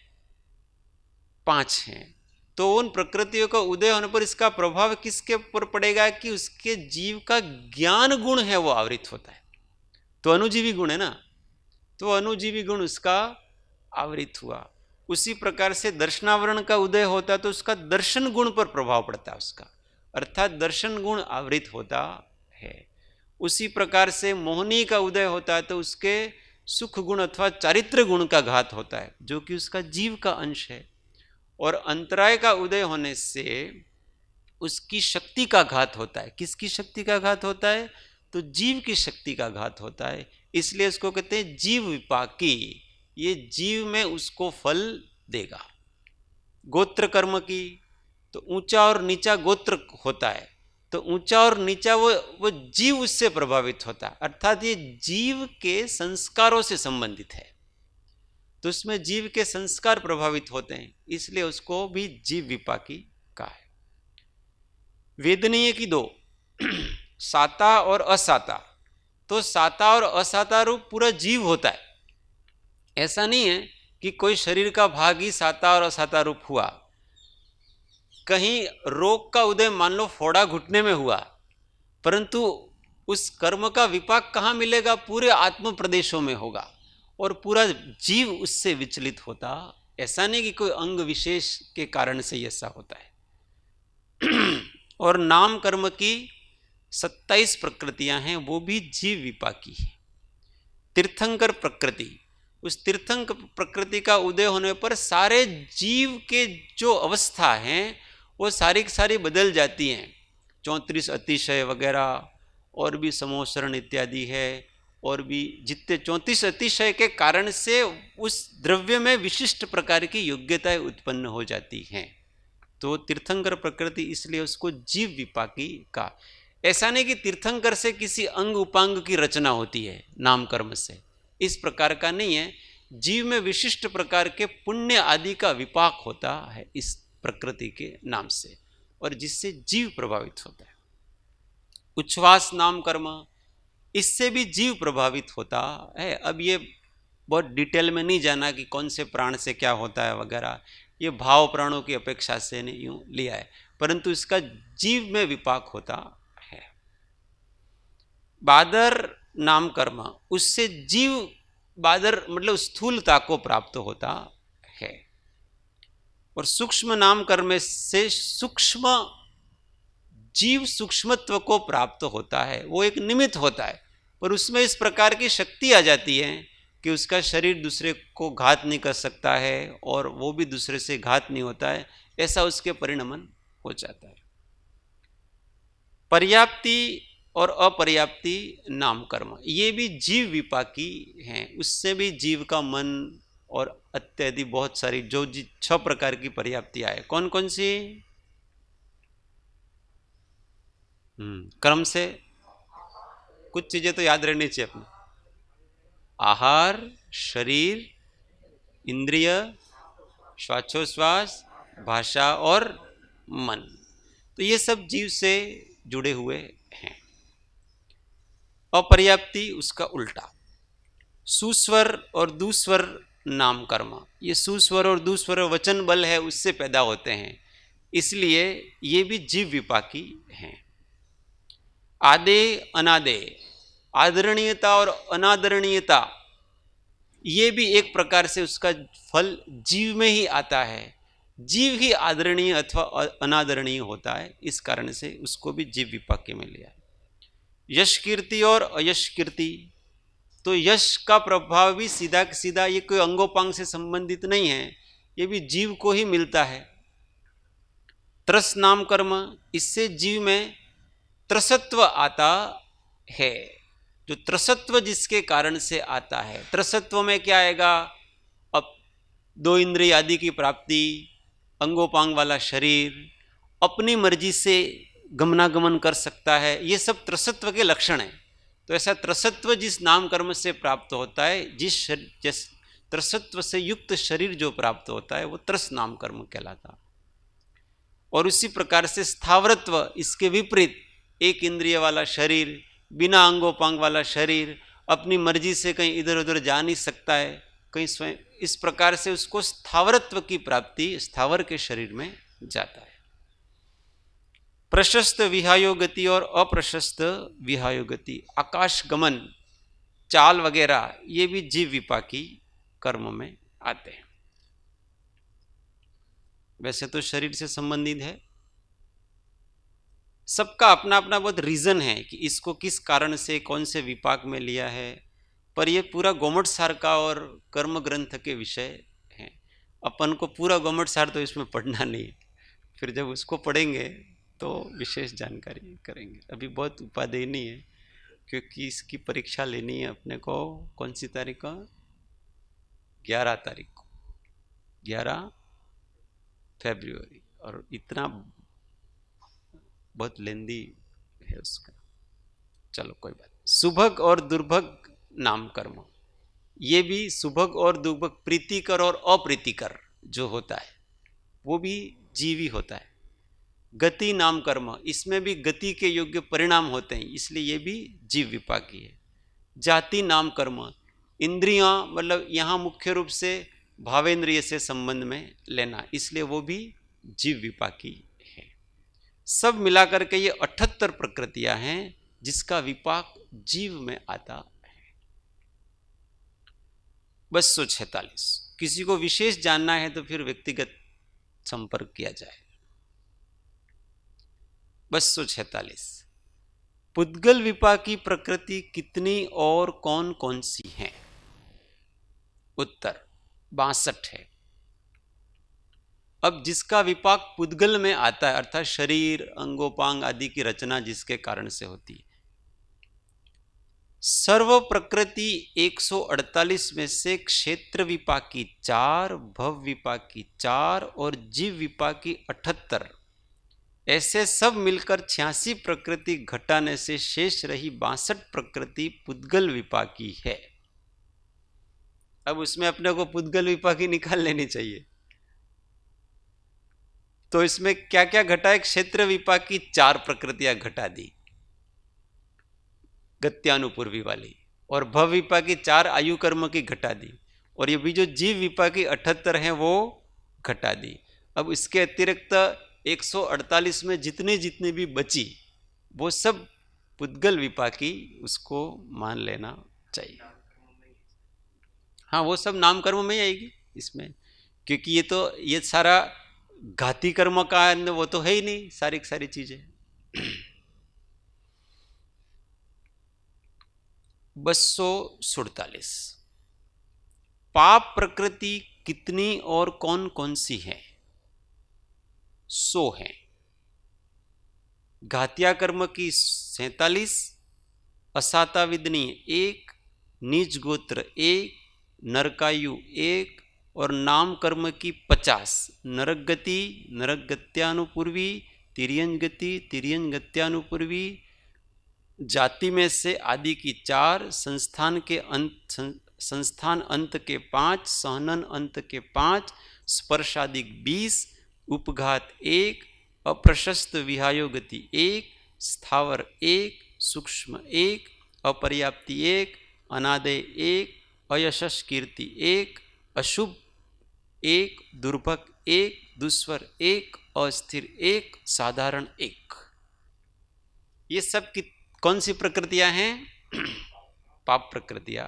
5 हैं। तो उन प्रकृतियों का उदय होने पर इसका प्रभाव किसके ऊपर पड़ेगा? कि उसके जीव का ज्ञान गुण है वो आवृत होता है। तो अनुजीवी गुण है ना, तो अनुजीवी गुण उसका आवृत हुआ। उसी प्रकार से दर्शनावरण का उदय होता है तो उसका दर्शन गुण पर प्रभाव पड़ता है उसका, अर्थात दर्शन गुण आवृत होता है। उसी प्रकार से मोहनी का उदय होता है तो उसके सुख गुण अथवा चारित्र गुण का घात होता है, जो कि उसका जीव का अंश है। और अंतराय का उदय होने से उसकी शक्ति का घात होता है। किसकी शक्ति का घात होता है? तो जीव की शक्ति का घात होता है। इसलिए इसको कहते हैं जीव विपाकी। ये जीव में उसको फल देगा। गोत्र कर्म की तो ऊंचा और नीचा गोत्र होता है, तो ऊंचा और नीचा वो जीव उससे प्रभावित होता है, अर्थात ये जीव के संस्कारों से संबंधित है। तो उसमें जीव के संस्कार प्रभावित होते हैं, इसलिए उसको भी जीव विपाकी कहा है। वेदनीय की 2 साता और असाता। तो साता और असाता रूप पूरा जीव होता है। ऐसा नहीं है कि कोई शरीर का भाग ही साता और असाता रूप हुआ। कहीं रोग का उदय मान लो फोड़ा घुटने में हुआ, परंतु उस कर्म का विपाक कहाँ मिलेगा? पूरे आत्म प्रदेशों में होगा और पूरा जीव उससे विचलित होता। ऐसा नहीं कि कोई अंग विशेष के कारण से ऐसा होता है। और नाम कर्म की 27 प्रकृतियां हैं, वो भी जीव विपाकी है। तीर्थंकर प्रकृति, उस तीर्थंकर प्रकृति का उदय होने पर सारे जीव के जो अवस्था हैं वो सारी की सारी बदल जाती हैं। 34 अतिशय वगैरह और भी समोसरण इत्यादि है, और भी जितने 34 अतिशय के कारण से उस द्रव्य में विशिष्ट प्रकार की योग्यताएं उत्पन्न हो जाती हैं। तो तीर्थंकर प्रकृति इसलिए उसको जीव विपाकी का। ऐसा नहीं कि तीर्थंकर से किसी अंग उपांग की रचना होती है नाम कर्म से, इस प्रकार का नहीं है। जीव में विशिष्ट प्रकार के पुण्य आदि का विपाक होता है इस प्रकृति के नाम से, और जिससे जीव प्रभावित होता है। उच्छ्वास नाम कर्म, इससे भी जीव प्रभावित होता है। अब ये बहुत डिटेल में नहीं जाना कि कौन से प्राण से क्या होता है वगैरह, ये भाव प्राणों की अपेक्षा से नहीं यूं लिया है, परंतु इसका जीव में विपाक होता है। बादर नाम कर्म, उससे जीव बादर मतलब स्थूलता को प्राप्त होता है। और सूक्ष्म नाम कर्म से सूक्ष्म जीव सूक्ष्मत्व को प्राप्त होता है। वो एक निमित्त होता है, पर उसमें इस प्रकार की शक्ति आ जाती है कि उसका शरीर दूसरे को घात नहीं कर सकता है और वो भी दूसरे से घात नहीं होता है, ऐसा उसके परिणमन हो जाता है। पर्याप्ति और अपर्याप्ति नाम कर्म, ये भी जीव विपाकी हैं। उससे भी जीव का मन और इत्यादि बहुत सारी जो 6 प्रकार की पर्याप्ति आए। कौन कौन सी? क्रम से कुछ चीजें तो याद रहनी चाहिए अपने। आहार, शरीर, इंद्रिय, श्वासोश्वास, भाषा और मन, तो ये सब जीव से जुड़े हुए हैं। अपर्याप्ति उसका उल्टा, सुस्वर और दुस्वर नाम कर्म, ये सुस्वर और दुस्वर वचन बल है उससे पैदा होते हैं, इसलिए ये भी जीव विपाकी हैं। आदे अनादे, आदरणीयता और अनादरणीयता, ये भी एक प्रकार से उसका फल जीव में ही आता है। जीव ही आदरणीय अथवा अनादरणीय होता है, इस कारण से उसको भी जीव विपाक्य में लिया। यश कीर्ति और अयश कीर्ति, तो यश का प्रभाव भी सीधा सीधा ये कोई अंगोपांग से संबंधित नहीं है, ये भी जीव को ही मिलता है। त्रस नाम कर्म, इससे जीव में त्रसत्व आता है। जो त्रसत्व जिसके कारण से आता है, त्रसत्व में क्या आएगा? अब 2 इंद्रिय आदि की प्राप्ति, अंगोपांग वाला शरीर, अपनी मर्जी से गमनागमन कर सकता है, ये सब त्रसत्व के लक्षण हैं। तो ऐसा त्रसत्व जिस नाम कर्म से प्राप्त होता है, जिस त्रसत्व से युक्त शरीर जो प्राप्त होता है, वो त्रस नाम कर्म कहलाता। और उसी प्रकार से स्थावरत्व, इसके विपरीत एक इंद्रिय वाला शरीर, बिना अंगोपांग वाला शरीर, अपनी मर्जी से कहीं इधर उधर जा नहीं सकता है, कहीं स्वयं, इस प्रकार से उसको स्थावरत्व की प्राप्ति स्थावर के शरीर में जाता है। प्रशस्त विहायो गति और अप्रशस्त विहायो गति, आकाश गमन, चाल वगैरह, ये भी जीव विपाकी कर्म में आते हैं। वैसे तो शरीर से संबंधित है, सबका अपना अपना बहुत रीजन है कि इसको किस कारण से कौन से विपाक में लिया है, पर यह पूरा गोमट सार का और कर्म ग्रंथ के विषय हैं। अपन को पूरा गोमट सार तो इसमें पढ़ना नहीं, फिर जब उसको पढ़ेंगे तो विशेष जानकारी करेंगे। अभी बहुत उपादेय नहीं है, क्योंकि इसकी परीक्षा लेनी है अपने को कौन सी तारीख को? 11 तारीख को, 11 फरवरी, और इतना बहुत लेंदी है उसका। चलो कोई बात। सुभग और दुर्भग नाम कर्म, ये भी सुभग और दुर्भग, प्रीतिकर और अप्रीतिकर जो होता है वो भी जीवी होता है। गति नाम कर्म, इसमें भी गति के योग्य परिणाम होते हैं, इसलिए ये भी जीव विपाकी है। जाति नाम कर्म, इंद्रियां मतलब यहाँ मुख्य रूप से भावेंद्रिय से संबंध में लेना, इसलिए वो भी जीव विपाकी सब मिलाकर के ये 78 प्रकृतियां हैं जिसका विपाक जीव में आता है। 246। किसी को विशेष जानना है तो फिर व्यक्तिगत संपर्क किया जाए। 246। पुद्गल विपाकी प्रकृति कितनी और कौन कौन सी हैं? उत्तर 62 है। अब जिसका विपाक पुद्गल में आता है, अर्थात शरीर अंगोपांग आदि की रचना जिसके कारण से होती है, सर्व प्रकृति 148 में से क्षेत्र विपाकी 4, भव विपाकी 4 और जीव विपाकी 78, ऐसे सब मिलकर 86 प्रकृति घटाने से शेष रही 62 प्रकृति पुद्गल विपाकी है। अब उसमें अपने को पुद्गल विपाकी निकाल लेनी चाहिए। तो इसमें क्या क्या घटा है? क्षेत्र विपाकी 4 प्रकृतियां घटा दी गत्यानुपूर्वी वाली, और भव विपाकी 4 आयु कर्म की घटा दी, और ये भी जो जीव विपाकी 78 हैं वो घटा दी। अब इसके अतिरिक्त 148 में जितनी जितनी भी बची वो सब पुद्गल विपाकी उसको मान लेना चाहिए। हाँ, वो सब नाम कर्म में ही आएगी इसमें, क्योंकि ये सारा घाती कर्म का वो तो है ही नहीं, सारी सारी चीजें। 247। पाप प्रकृति कितनी और कौन कौन सी है? 100 है। घातिया कर्म की 47, असाता विदनी 1, नीच गोत्र 1, नरकायु 1 और नाम कर्म की 50। नरक गति, नरक गत्यानुपूर्वी, तिर्यन गति, तिर्यन गत्यानुपूर्वी, जाति में से आदि की 4, संस्थान अंत के 5, सहनन अंत के 5, स्पर्शादिक 20, उपघात 1, अप्रशस्त विहायो गति 1, स्थावर 1, सूक्ष्म 1, अपर्याप्ति 1, अनादय 1, अयशस कीर्ति 1, अशुभ 1, दुर्भक 1, दुस्वर 1, अस्थिर 1, साधारण 1। ये सब कौन सी प्रकृतियां हैं? पाप प्रकृतियां।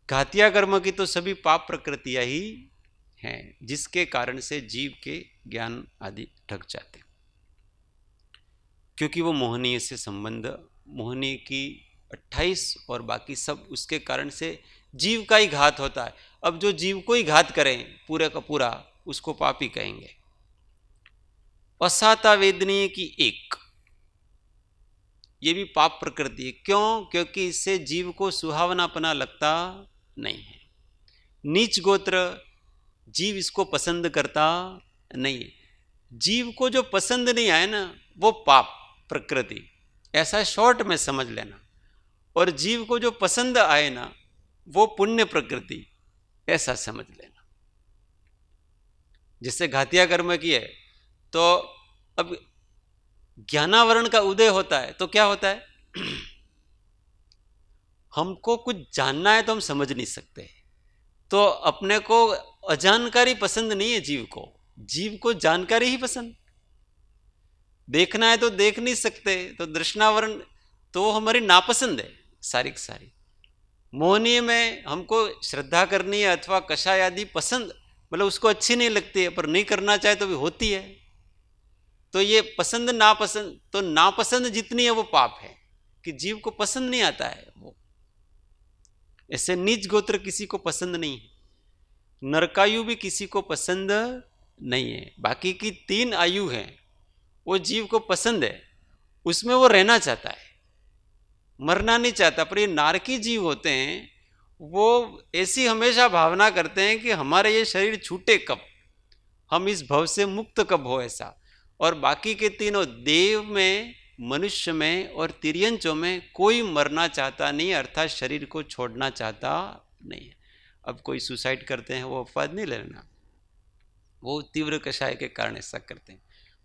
घातिया कर्म की तो सभी पाप प्रकृतियां ही हैं, जिसके कारण से जीव के ज्ञान आदि ढक जाते, क्योंकि वो मोहनीय से संबंध, मोहनी की 28 और बाकी सब उसके कारण से जीव का ही घात होता है। अब जो जीव को ही घात करें पूरे का पूरा, उसको पापी कहेंगे। असाता वेदनीय की 1, ये भी पाप प्रकृति है। क्यों? क्योंकि इससे जीव को सुहावनापना लगता नहीं है। नीच गोत्र, जीव इसको पसंद करता नहीं है। जीव को जो पसंद नहीं आए ना, वो पाप प्रकृति, ऐसा शॉर्ट में समझ लेना। और जीव को जो पसंद आए ना, वो पुण्य प्रकृति, ऐसा समझ लेना। जिससे घातिया कर्म की है, तो अब ज्ञानावरण का उदय होता है तो क्या होता है? हमको कुछ जानना है तो हम समझ नहीं सकते, तो अपने को अजानकारी पसंद नहीं है जीव को जानकारी ही पसंद। देखना है तो देख नहीं सकते, तो दृष्णावरण तो हमारी नापसंद है सारी की सारी। मोहनीय में हमको श्रद्धा करनी है अथवा कषाय आदि पसंद, मतलब उसको अच्छी नहीं लगती है, पर नहीं करना चाहे तो भी होती है। तो ये पसंद नापसंद, तो नापसंद जितनी है वो पाप है, कि जीव को पसंद नहीं आता है वो। ऐसे नीच गोत्र किसी को पसंद नहीं है, नरकायु भी किसी को पसंद नहीं है। बाकी की 3 आयु हैं वो जीव को पसंद है, उसमें वो रहना चाहता है, मरना नहीं चाहता। पर ये नारकी जीव होते हैं, वो ऐसी हमेशा भावना करते हैं कि हमारे ये शरीर छूटे कब, हम इस भव से मुक्त कब हो, ऐसा। और बाकी के तीनों, देव में, मनुष्य में और तिर्यंचों में कोई मरना चाहता नहीं, अर्थात शरीर को छोड़ना चाहता नहीं है। अब कोई सुसाइड करते हैं वो अपवाद नहीं लेना, वो तीव्र कषाय के कारण ऐसा करते हैं।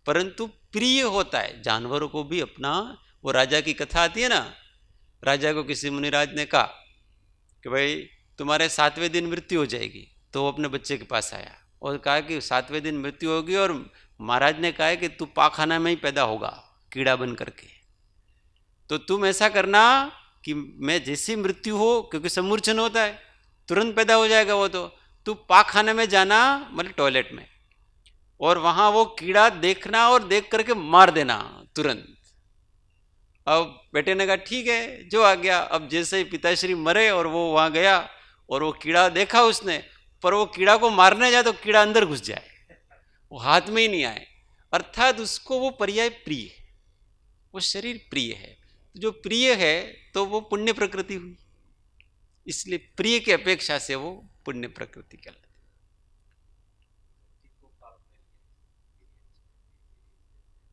परंतु प्रिय होता है जानवरों को भी अपना। वो राजा की कथा आती है ना, राजा को किसी मुनिराज ने कहा कि भाई तुम्हारे 7वें दिन मृत्यु हो जाएगी, तो वो अपने बच्चे के पास आया और कहा कि 7वें दिन मृत्यु होगी और महाराज ने कहा है कि तू पाखाना में ही पैदा होगा कीड़ा बन करके, तो तुम ऐसा करना कि मैं जैसी मृत्यु हो, क्योंकि समूर्छन होता है तुरंत पैदा हो जाएगा वो, तो तू पाखाने में जाना, मतलब टॉयलेट में, और वहां वो कीड़ा देखना और देख करके मार देना तुरंत। अब बेटे ने कहा ठीक है, जो आ गया। अब जैसे ही पिताश्री मरे और वो वहां गया और वो कीड़ा देखा उसने, पर वो कीड़ा को मारने जाए तो कीड़ा अंदर घुस जाए, वो हाथ में ही नहीं आए। अर्थात उसको वो पर्याय प्रिय है, वो शरीर प्रिय है। जो प्रिय है तो वो पुण्य प्रकृति हुई, इसलिए प्रिय की अपेक्षा से वो पुण्य प्रकृति कहलाती।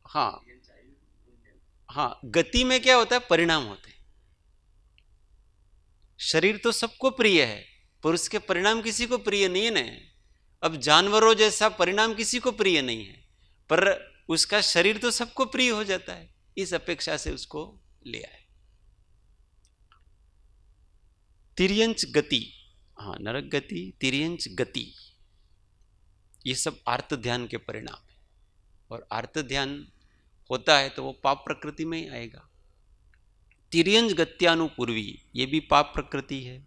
हाँ हाँ, गति में क्या होता है, परिणाम होते हैं। शरीर तो सबको प्रिय है, पर उसके परिणाम किसी को प्रिय नहीं है ना। अब जानवरों जैसा परिणाम किसी को प्रिय नहीं है, पर उसका शरीर तो सबको प्रिय हो जाता है, इस अपेक्षा से उसको ले आए। तिर्यंच गति, हाँ, नरक गति, तिर्यंच गति, ये सब आर्त ध्यान के परिणाम है। और आर्त ध्यान होता है तो वो पाप प्रकृति में ही आएगा। तिर्यंच गत्यानुपूर्वी, ये भी पाप प्रकृति है।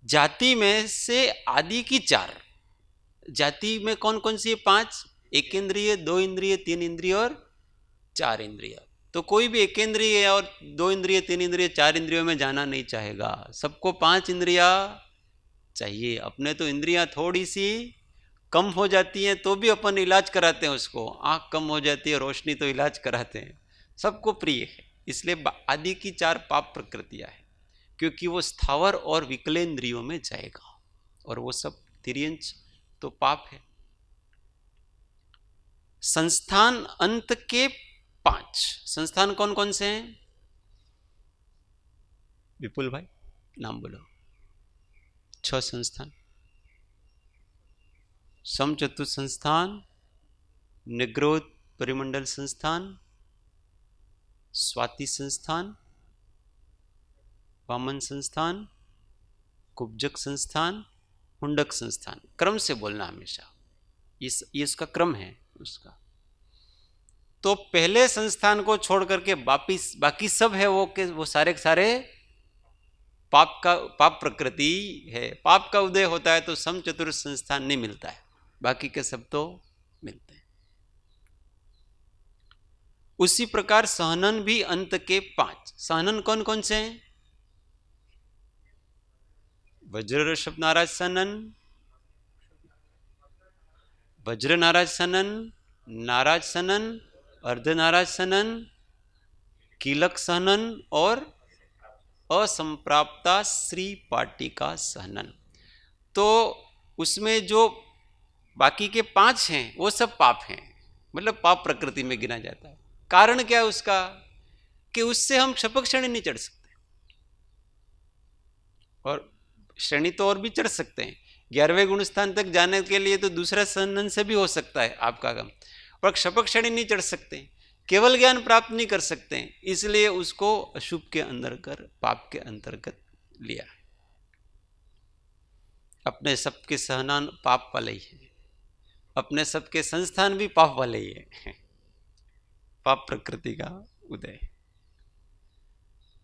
जाति में से आदि की 4, जाति में कौन कौन सी है, 5, 1 इंद्रिय, 2 इंद्रिय, 3 इंद्रिय और 4 इंद्रिय। तो कोई भी 1 इंद्रिय और 2 इंद्रिय, 3 इंद्रिय, 4 इंद्रियों में जाना नहीं चाहेगा, सबको 5 इंद्रिया चाहिए। अपने तो इंद्रियां थोड़ी सी कम हो जाती हैं तो भी अपन इलाज कराते हैं उसको, आंख कम हो जाती है, रोशनी, तो इलाज कराते हैं, सबको प्रिय है। इसलिए आदि की 4 पाप प्रकृतियां हैं, क्योंकि वो स्थावर और विकलेंद्रियों में जाएगा, और वो सब तिर्यंच तो पाप है। संस्थान अंत के 5 संस्थान कौन कौन से हैं, विपुल भाई नाम बोलो। 6 संस्थान, समचतुर्थ संस्थान, निग्रोध परिमंडल संस्थान, स्वाति संस्थान, वामन संस्थान, कुब्जक संस्थान, हुंडक संस्थान। क्रम से बोलना हमेशा, ये इसका क्रम है उसका। तो पहले संस्थान को छोड़ करके बाकी सब है वो सारे के सारे पाप प्रकृति है। पाप का उदय होता है तो समचतुर्थ संस्थान नहीं मिलता है, बाकी के सब तो मिलते हैं। उसी प्रकार सहनन भी अंत के 5। सहनन कौन कौन से हैं, वज्र ऋषभ नाराज सहनन, वज्र नाराज सहनन, नाराज सहनन, अर्ध नाराज सहनन, कीलक सहनन और असंप्राप्ता श्री पाटिका सहनन। तो उसमें जो बाकी के 5 हैं वो सब पाप हैं, मतलब पाप प्रकृति में गिना जाता है। कारण क्या है उसका, कि उससे हम शपक श्रेणी नहीं चढ़ सकते, और श्रेणी तो और भी चढ़ सकते हैं। 11वें गुण स्थान तक जाने के लिए तो दूसरा सहनन से भी हो सकता है आपका काम, पर शपक श्रेणी नहीं चढ़ सकते, केवल ज्ञान प्राप्त नहीं कर सकते हैं, इसलिए उसको अशुभ के अंदर कर पाप के अंतर्गत लिया। अपने सबके सहनान पाप वाले ही है, अपने सबके संस्थान भी पाप वाले ही है, पाप प्रकृति का उदय।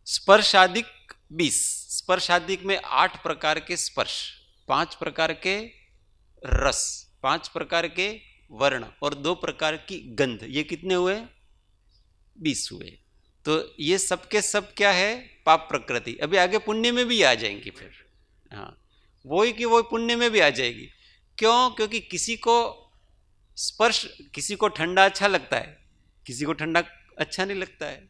स्पर्शादिक 20, स्पर्शादिक में 8 प्रकार के स्पर्श, 5 प्रकार के रस, 5 प्रकार के वर्ण और 2 प्रकार की गंध, ये कितने हुए, 20 हुए। तो ये सब के सब क्या है, पाप प्रकृति। अभी आगे पुण्य में भी आ जाएंगी फिर, हाँ, वही कि वो पुण्य में भी आ जाएगी। क्यों, क्योंकि किसी को स्पर्श, किसी को ठंडा अच्छा लगता है, किसी को ठंडा अच्छा नहीं लगता है,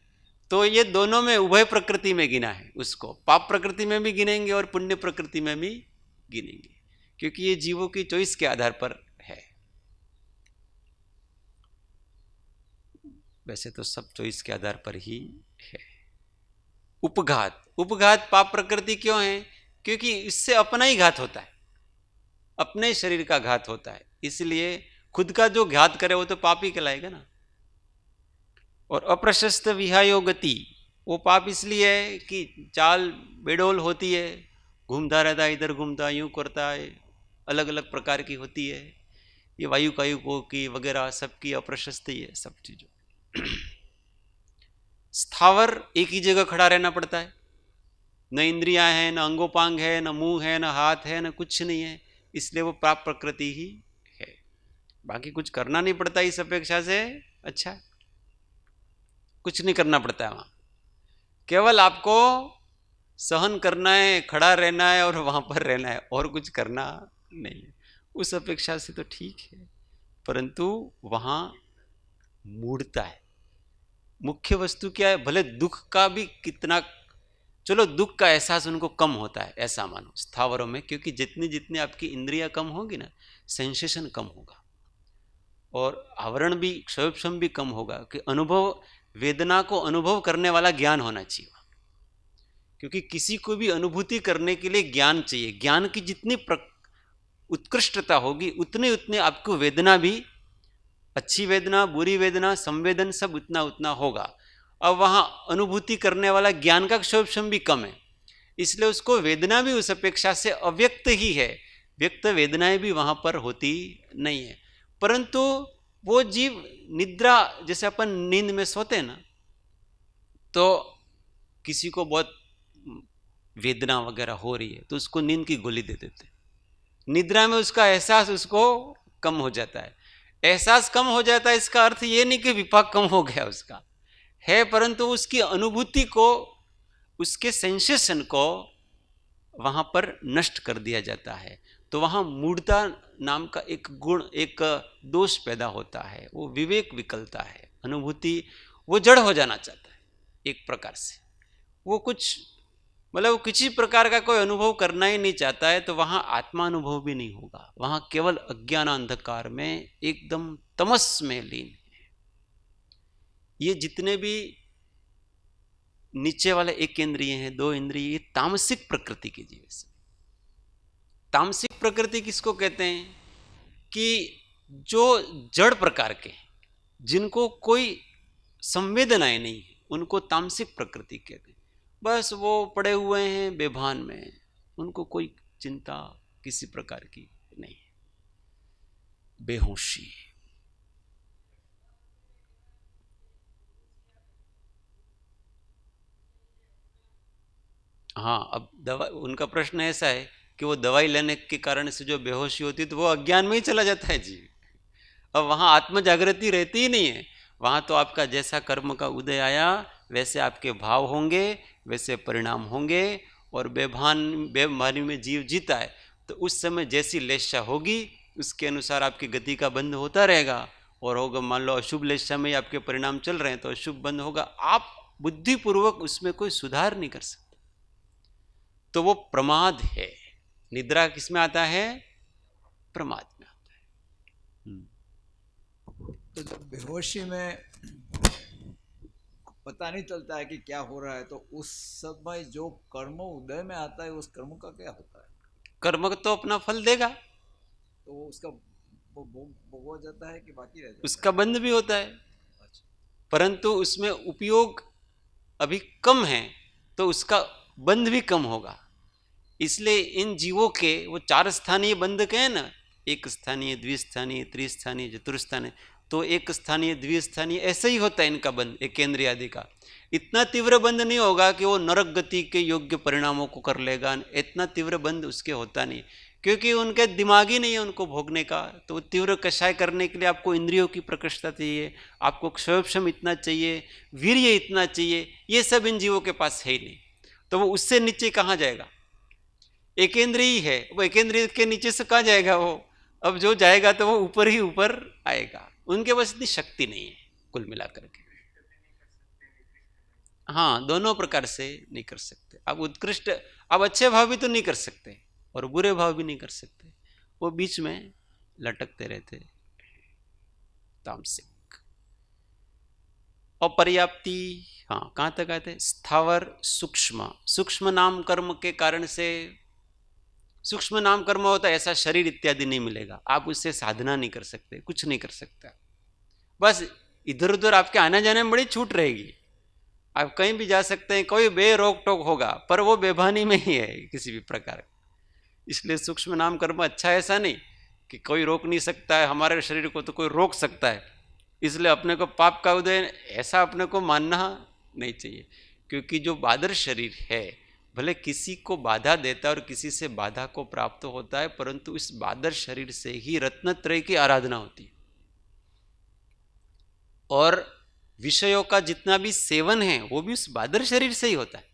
तो ये दोनों में उभय प्रकृति में गिना है, उसको पाप प्रकृति में भी गिनेंगे और पुण्य प्रकृति में भी गिनेंगे, क्योंकि ये जीवों की चॉइस के आधार पर है। वैसे तो सब चॉइस के आधार पर ही है। उपघात, उपघात पाप प्रकृति क्यों है, क्योंकि इससे अपना ही घात होता है, अपने शरीर का घात होता है, इसलिए खुद का जो घात करे वो तो पाप ही कहलाएगा ना। और अप्रशस्त विहायो गति, वो पाप इसलिए है कि चाल बेडोल होती है, घूमता रहता है, इधर घूमता, यूं करता है, अलग अलग प्रकार की होती है, ये वायु कायुकों की वगैरह सबकी अप्रशस्ति है सब चीज़ों। स्थावर एक ही जगह खड़ा रहना पड़ता है, न इंद्रियां हैं, न अंगोपांग है, न मुंह है, न हाथ है, न कुछ नहीं है, इसलिए वो प्राप्त प्रकृति ही है। बाकी कुछ करना नहीं पड़ता इस अपेक्षा से, अच्छा कुछ नहीं करना पड़ता है वहां, केवल आपको सहन करना है, खड़ा रहना है और वहां पर रहना है, और कुछ करना नहीं है। उस अपेक्षा से तो ठीक है, परंतु वहां मूढ़ता है। मुख्य वस्तु क्या है, भले दुख का भी कितना, चलो दुख का एहसास उनको कम होता है ऐसा मानो स्थावरों में, क्योंकि जितनी जितनी आपकी इंद्रियां कम होगी ना, सेंसेशन कम होगा और आवरण भी, क्षयोपशम भी कम होगा, कि अनुभव, वेदना को अनुभव करने वाला ज्ञान होना चाहिए। क्योंकि किसी को भी अनुभूति करने के लिए ज्ञान चाहिए, ज्ञान की जितनी उत्कृष्टता होगी उतनी उतनी आपको वेदना भी, अच्छी वेदना, बुरी वेदना, संवेदन सब उतना उतना होगा। अब वहां अनुभूति करने वाला ज्ञान का क्षोभक्षम भी कम है, इसलिए उसको वेदना भी उस अपेक्षा से अव्यक्त ही है, व्यक्त वेदनाएं भी वहां पर होती नहीं है। परंतु वो जीव निद्रा, जैसे अपन नींद में सोते हैं ना, तो किसी को बहुत वेदना वगैरह हो रही है तो उसको नींद की गोली दे देते, निद्रा में उसका एहसास उसको कम हो जाता है। एहसास कम हो जाता है इसका अर्थ ये नहीं कि विपाक कम हो गया उसका है, परंतु उसकी अनुभूति को, उसके सेंसेशन को वहां पर नष्ट कर दिया जाता है। तो वहां मूढ़ता नाम का एक गुण, एक दोष पैदा होता है, वो विवेक विकलता है, अनुभूति, वो जड़ हो जाना चाहता है एक प्रकार से, वो कुछ मतलब किसी प्रकार का कोई अनुभव करना ही नहीं चाहता है। तो वहां आत्मा अनुभव भी नहीं होगा, वहां केवल अज्ञान अंधकार में एकदम तमस में लीन है। ये जितने भी नीचे वाले एक इंद्रिय हैं, दो इंद्रिय, ये तामसिक प्रकृति के जीव से। तामसिक प्रकृति किसको कहते हैं, कि जो जड़ प्रकार के, जिनको कोई संवेदनाएं नहीं है, उनको तामसिक प्रकृति कहते हैं। बस वो पड़े हुए हैं बेभान में, उनको कोई चिंता किसी प्रकार की नहीं है, बेहोशी। हाँ, अब दवा, उनका प्रश्न ऐसा है कि वो दवाई लेने के कारण से जो बेहोशी होती है तो वो अज्ञान में ही चला जाता है जी। अब वहाँ आत्म जागृति रहती ही नहीं है, वहाँ तो आपका जैसा कर्म का उदय आया वैसे आपके भाव होंगे, वैसे परिणाम होंगे, और बेभानी में जीव जीता है तो उस समय जैसी लेशा होगी उसके अनुसार आपकी गति का बंध होता रहेगा, और होगा मान लो अशुभ लेशा में ही आपके परिणाम चल रहे हैं तो अशुभ बंध होगा, आप बुद्धिपूर्वक उसमें कोई सुधार नहीं कर सकते। तो वो प्रमाद है। निद्रा किसमें आता है, प्रमाद में आता है। तो जब बेहोशी में पता नहीं चलता है कि क्या हो रहा है, तो उस समय जो कर्म उदय में आता है उस कर्म का क्या होता है? कर्म तो अपना फल देगा, तो उसका भोग हो जाता है कि बाकी रह जाता है? उसका बंध भी होता है, अच्छा। परंतु उसमें उपयोग अभी कम है तो उसका बंध भी कम होगा। इसलिए इन जीवों के वो 4 स्थानीय बंध के हैं ना, एक स्थानीय, द्विस्थानीय, त्रिस्थानीय, चतुर्स्थानीय, तो एक स्थानीय, द्विस्थानीय ऐसे ही होता है इनका बंध, एक केंद्रीय आदि का। इतना तीव्र बंध नहीं होगा कि वो नरक गति के योग्य परिणामों को कर लेगा, इतना तीव्र बंध उसके होता नहीं, क्योंकि उनके दिमाग ही नहीं है उनको भोगने का। तो तीव्र कषाय करने के लिए आपको इंद्रियों की प्रकृष्टता चाहिए, आपको क्षयोपशम इतना चाहिए, वीर्य इतना चाहिए, ये सब इन जीवों के पास है ही नहीं। तो वो उससे नीचे कहाँ जाएगा, एकेंद्रीय है, वो एकेंद्रीय के नीचे से कहाँ जाएगा वो, अब जो जाएगा तो वो ऊपर ही ऊपर आएगा, उनके पास इतनी शक्ति नहीं है कुल मिलाकर के। हाँ, दोनों प्रकार से नहीं कर सकते। अब उत्कृष्ट, अब अच्छे भाव भी तो नहीं कर सकते और बुरे भाव भी नहीं कर सकते, वो बीच में लटकते रहते। तामसिक। अपर्याप्ति, हाँ कहाँ तक आते हैं, स्थावर सूक्ष्म, सूक्ष्म नाम कर्म के कारण से, सूक्ष्म नाम कर्म होता है ऐसा शरीर इत्यादि नहीं मिलेगा, आप उससे साधना नहीं कर सकते, कुछ नहीं कर सकता, बस इधर उधर आपके आने जाने में बड़ी छूट रहेगी, आप कहीं भी जा सकते हैं, कोई बेरोक टोक होगा, पर वो बेभानी में ही है किसी भी प्रकार। इसलिए सूक्ष्म नाम कर्म अच्छा है ऐसा नहीं, कि कोई रोक नहीं सकता है, हमारे शरीर को तो कोई रोक सकता है, इसलिए अपने को पाप का उदय, ऐसा अपने को मानना नहीं चाहिए। क्योंकि जो बादर शरीर है भले किसी को बाधा देता है और किसी से बाधा को प्राप्त होता है, परंतु इस बादर शरीर से ही रत्नत्रय की आराधना होती है। और विषयों का जितना भी सेवन है वो भी उस बादर शरीर से ही होता है।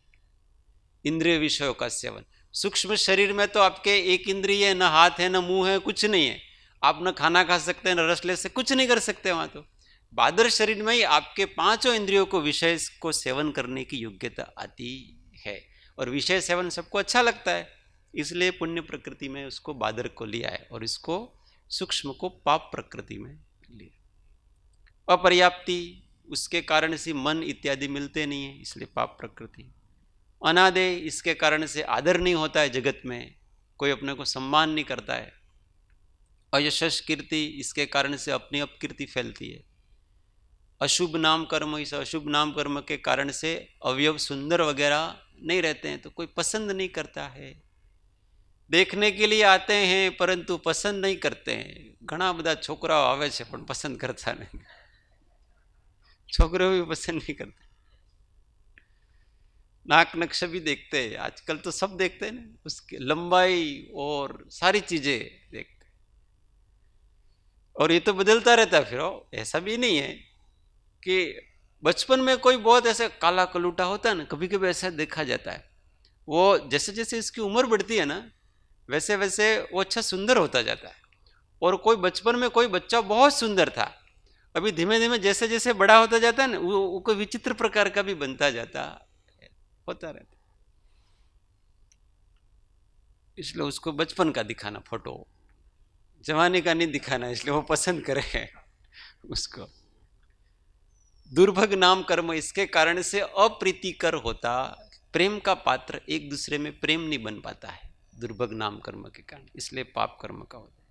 इंद्रिय विषयों का सेवन, सूक्ष्म शरीर में तो आपके एक इंद्रिय है, न हाथ है न मुंह है, कुछ नहीं है, आप न खाना खा सकते हैं न रस ले सकते, कुछ नहीं कर सकते वहां। तो बादर शरीर में ही आपके पांचों इंद्रियों को विषय को सेवन करने की योग्यता आती है। और विषय सेवन सबको अच्छा लगता है, इसलिए पुण्य प्रकृति में उसको बादर को लिया है और इसको सूक्ष्म को पाप प्रकृति में लिया। अपर्याप्ति, उसके कारण से मन इत्यादि मिलते नहीं है, इसलिए पाप प्रकृति। अनादे, इसके कारण से आदर नहीं होता है जगत में, कोई अपने को सम्मान नहीं करता है। अयशस कीर्ति, इसके कारण से अपनी अपकीर्ति फैलती है। अशुभ नाम कर्म, इस अशुभ नाम कर्म के कारण से अवयव सुंदर वगैरह नहीं रहते हैं तो कोई पसंद नहीं करता है। देखने के लिए आते हैं परंतु पसंद नहीं करते हैं। घना બધા છોકરાઓ આવે છે પણ પસંદ કરતા नहीं, छोकरे भी पसंद नहीं करते। नाक नक्शा भी देखते हैं आजकल, तो सब देखते हैं ना, उसकी लंबाई और सारी चीजें देखते हैं। और ये तो बदलता रहता है फिर। ऐसा भी नहीं है कि बचपन में कोई बहुत ऐसा काला कलूटा होता है ना, कभी कभी ऐसा देखा जाता है। वो जैसे जैसे इसकी उम्र बढ़ती है ना वैसे वैसे वो अच्छा सुंदर होता जाता है। और कोई बचपन में कोई बच्चा बहुत सुंदर था, अभी धीमे धीमे जैसे जैसे बड़ा होता जाता है ना वो कोई विचित्र प्रकार का भी बनता जाता होता रहता। इसलिए उसको बचपन का दिखाना फोटो, जवानी का नहीं दिखाना, इसलिए वो पसंद करे उसको। दुर्भग नाम कर्म, इसके कारण से अप्रीतिकर होता, प्रेम का पात्र एक दूसरे में प्रेम नहीं बन पाता है दुर्भग नाम कर्म के कारण, इसलिए पाप कर्म का होता है।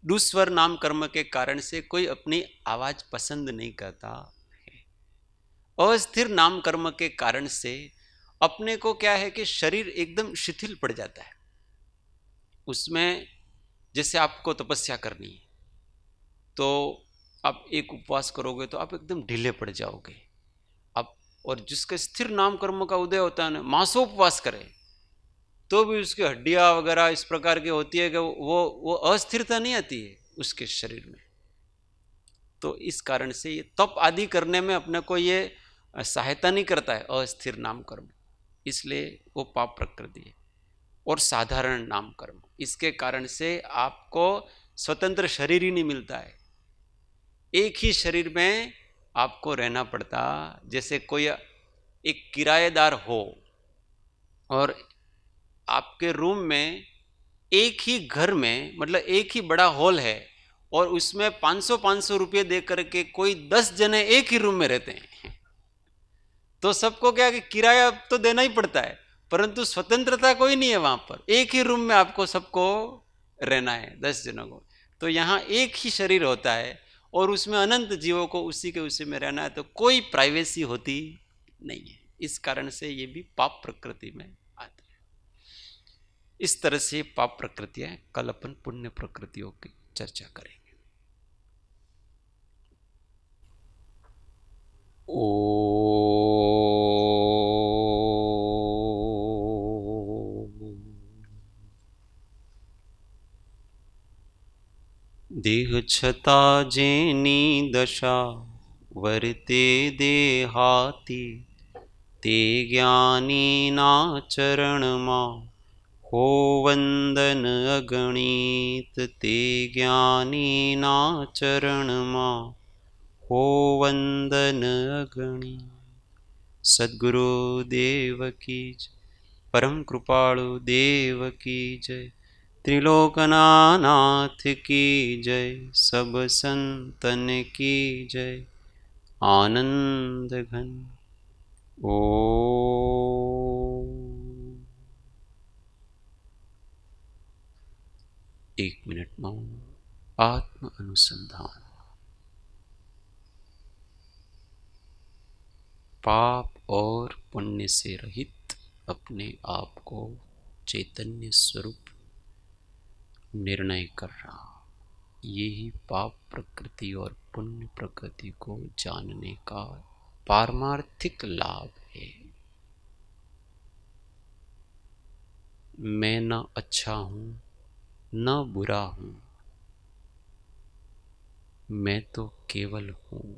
दुस्वर नाम कर्म के कारण से कोई अपनी आवाज पसंद नहीं करता है। अस्थिर नाम कर्म के कारण से अपने को क्या है कि शरीर एकदम शिथिल पड़ जाता है। उसमें जैसे आपको तपस्या करनी है तो आप एक उपवास करोगे तो आप एकदम ढीले पड़ जाओगे आप। और जिसके स्थिर नाम कर्म का उदय होता है ना, मासों उपवास करे तो भी उसकी हड्डियां वगैरह इस प्रकार की होती है कि वो अस्थिरता नहीं आती है उसके शरीर में। तो इस कारण से ये तप आदि करने में अपने को ये सहायता नहीं करता है अस्थिर नाम कर्म, इसलिए वो पाप प्रकृति है। और साधारण नाम कर्म, इसके कारण से आपको स्वतंत्र शरीर ही नहीं मिलता है, एक ही शरीर में आपको रहना पड़ता। जैसे कोई एक किराएदार हो और आपके रूम में एक ही घर में, मतलब एक ही बड़ा हॉल है और उसमें 500-500 रुपये दे करके कोई 10 जने एक ही रूम में रहते हैं, तो सबको क्या कि किराया तो देना ही पड़ता है, परंतु स्वतंत्रता कोई नहीं है वहां पर। एक ही रूम में आपको सबको रहना है 10 जनों को। तो यहाँ एक ही शरीर होता है और उसमें अनंत जीवों को उसी के उसी में रहना है, तो कोई प्राइवेसी होती नहीं है। इस कारण से ये भी पाप प्रकृति में आता है। इस तरह से पाप प्रकृतियां, कल अपन पुण्य प्रकृतियों की चर्चा करेंगे। देह छता जेनी दशा वर्ते देहाती, ते ज्ञानी ना चरण मा हो वंदन अगणित। ते ज्ञानी ना चरण मा हो वंदन अगणित। सद्गुरु देव की जय, परम कृपाळु देव की जय, त्रिलोकनाथ की जय, सब संतन की जय। आनंद घन ओ। एक मिनट मौन, आत्म अनुसंधान। पाप और पुण्य से रहित अपने आप को चैतन्य स्वरूप निर्णय करना, यही पाप प्रकृति और पुण्य प्रकृति को जानने का पारमार्थिक लाभ है। मैं न अच्छा हूं न बुरा हूं, मैं तो केवल हूं।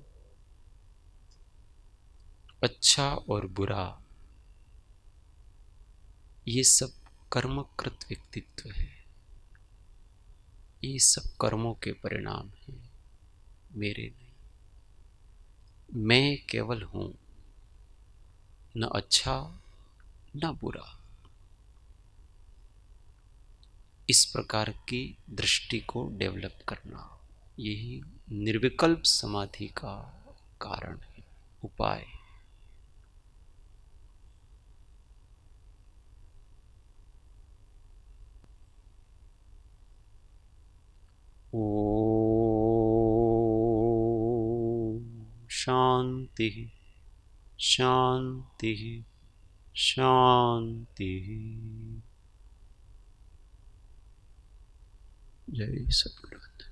अच्छा और बुरा ये सब कर्मकृत व्यक्तित्व है, ये सब कर्मों के परिणाम हैं, मेरे नहीं। मैं केवल हूं, न अच्छा न बुरा। इस प्रकार की दृष्टि को डेवलप करना, यही निर्विकल्प समाधि का कारण है, उपाय। ओ शांति शांति शांति। जय सद्गुरु।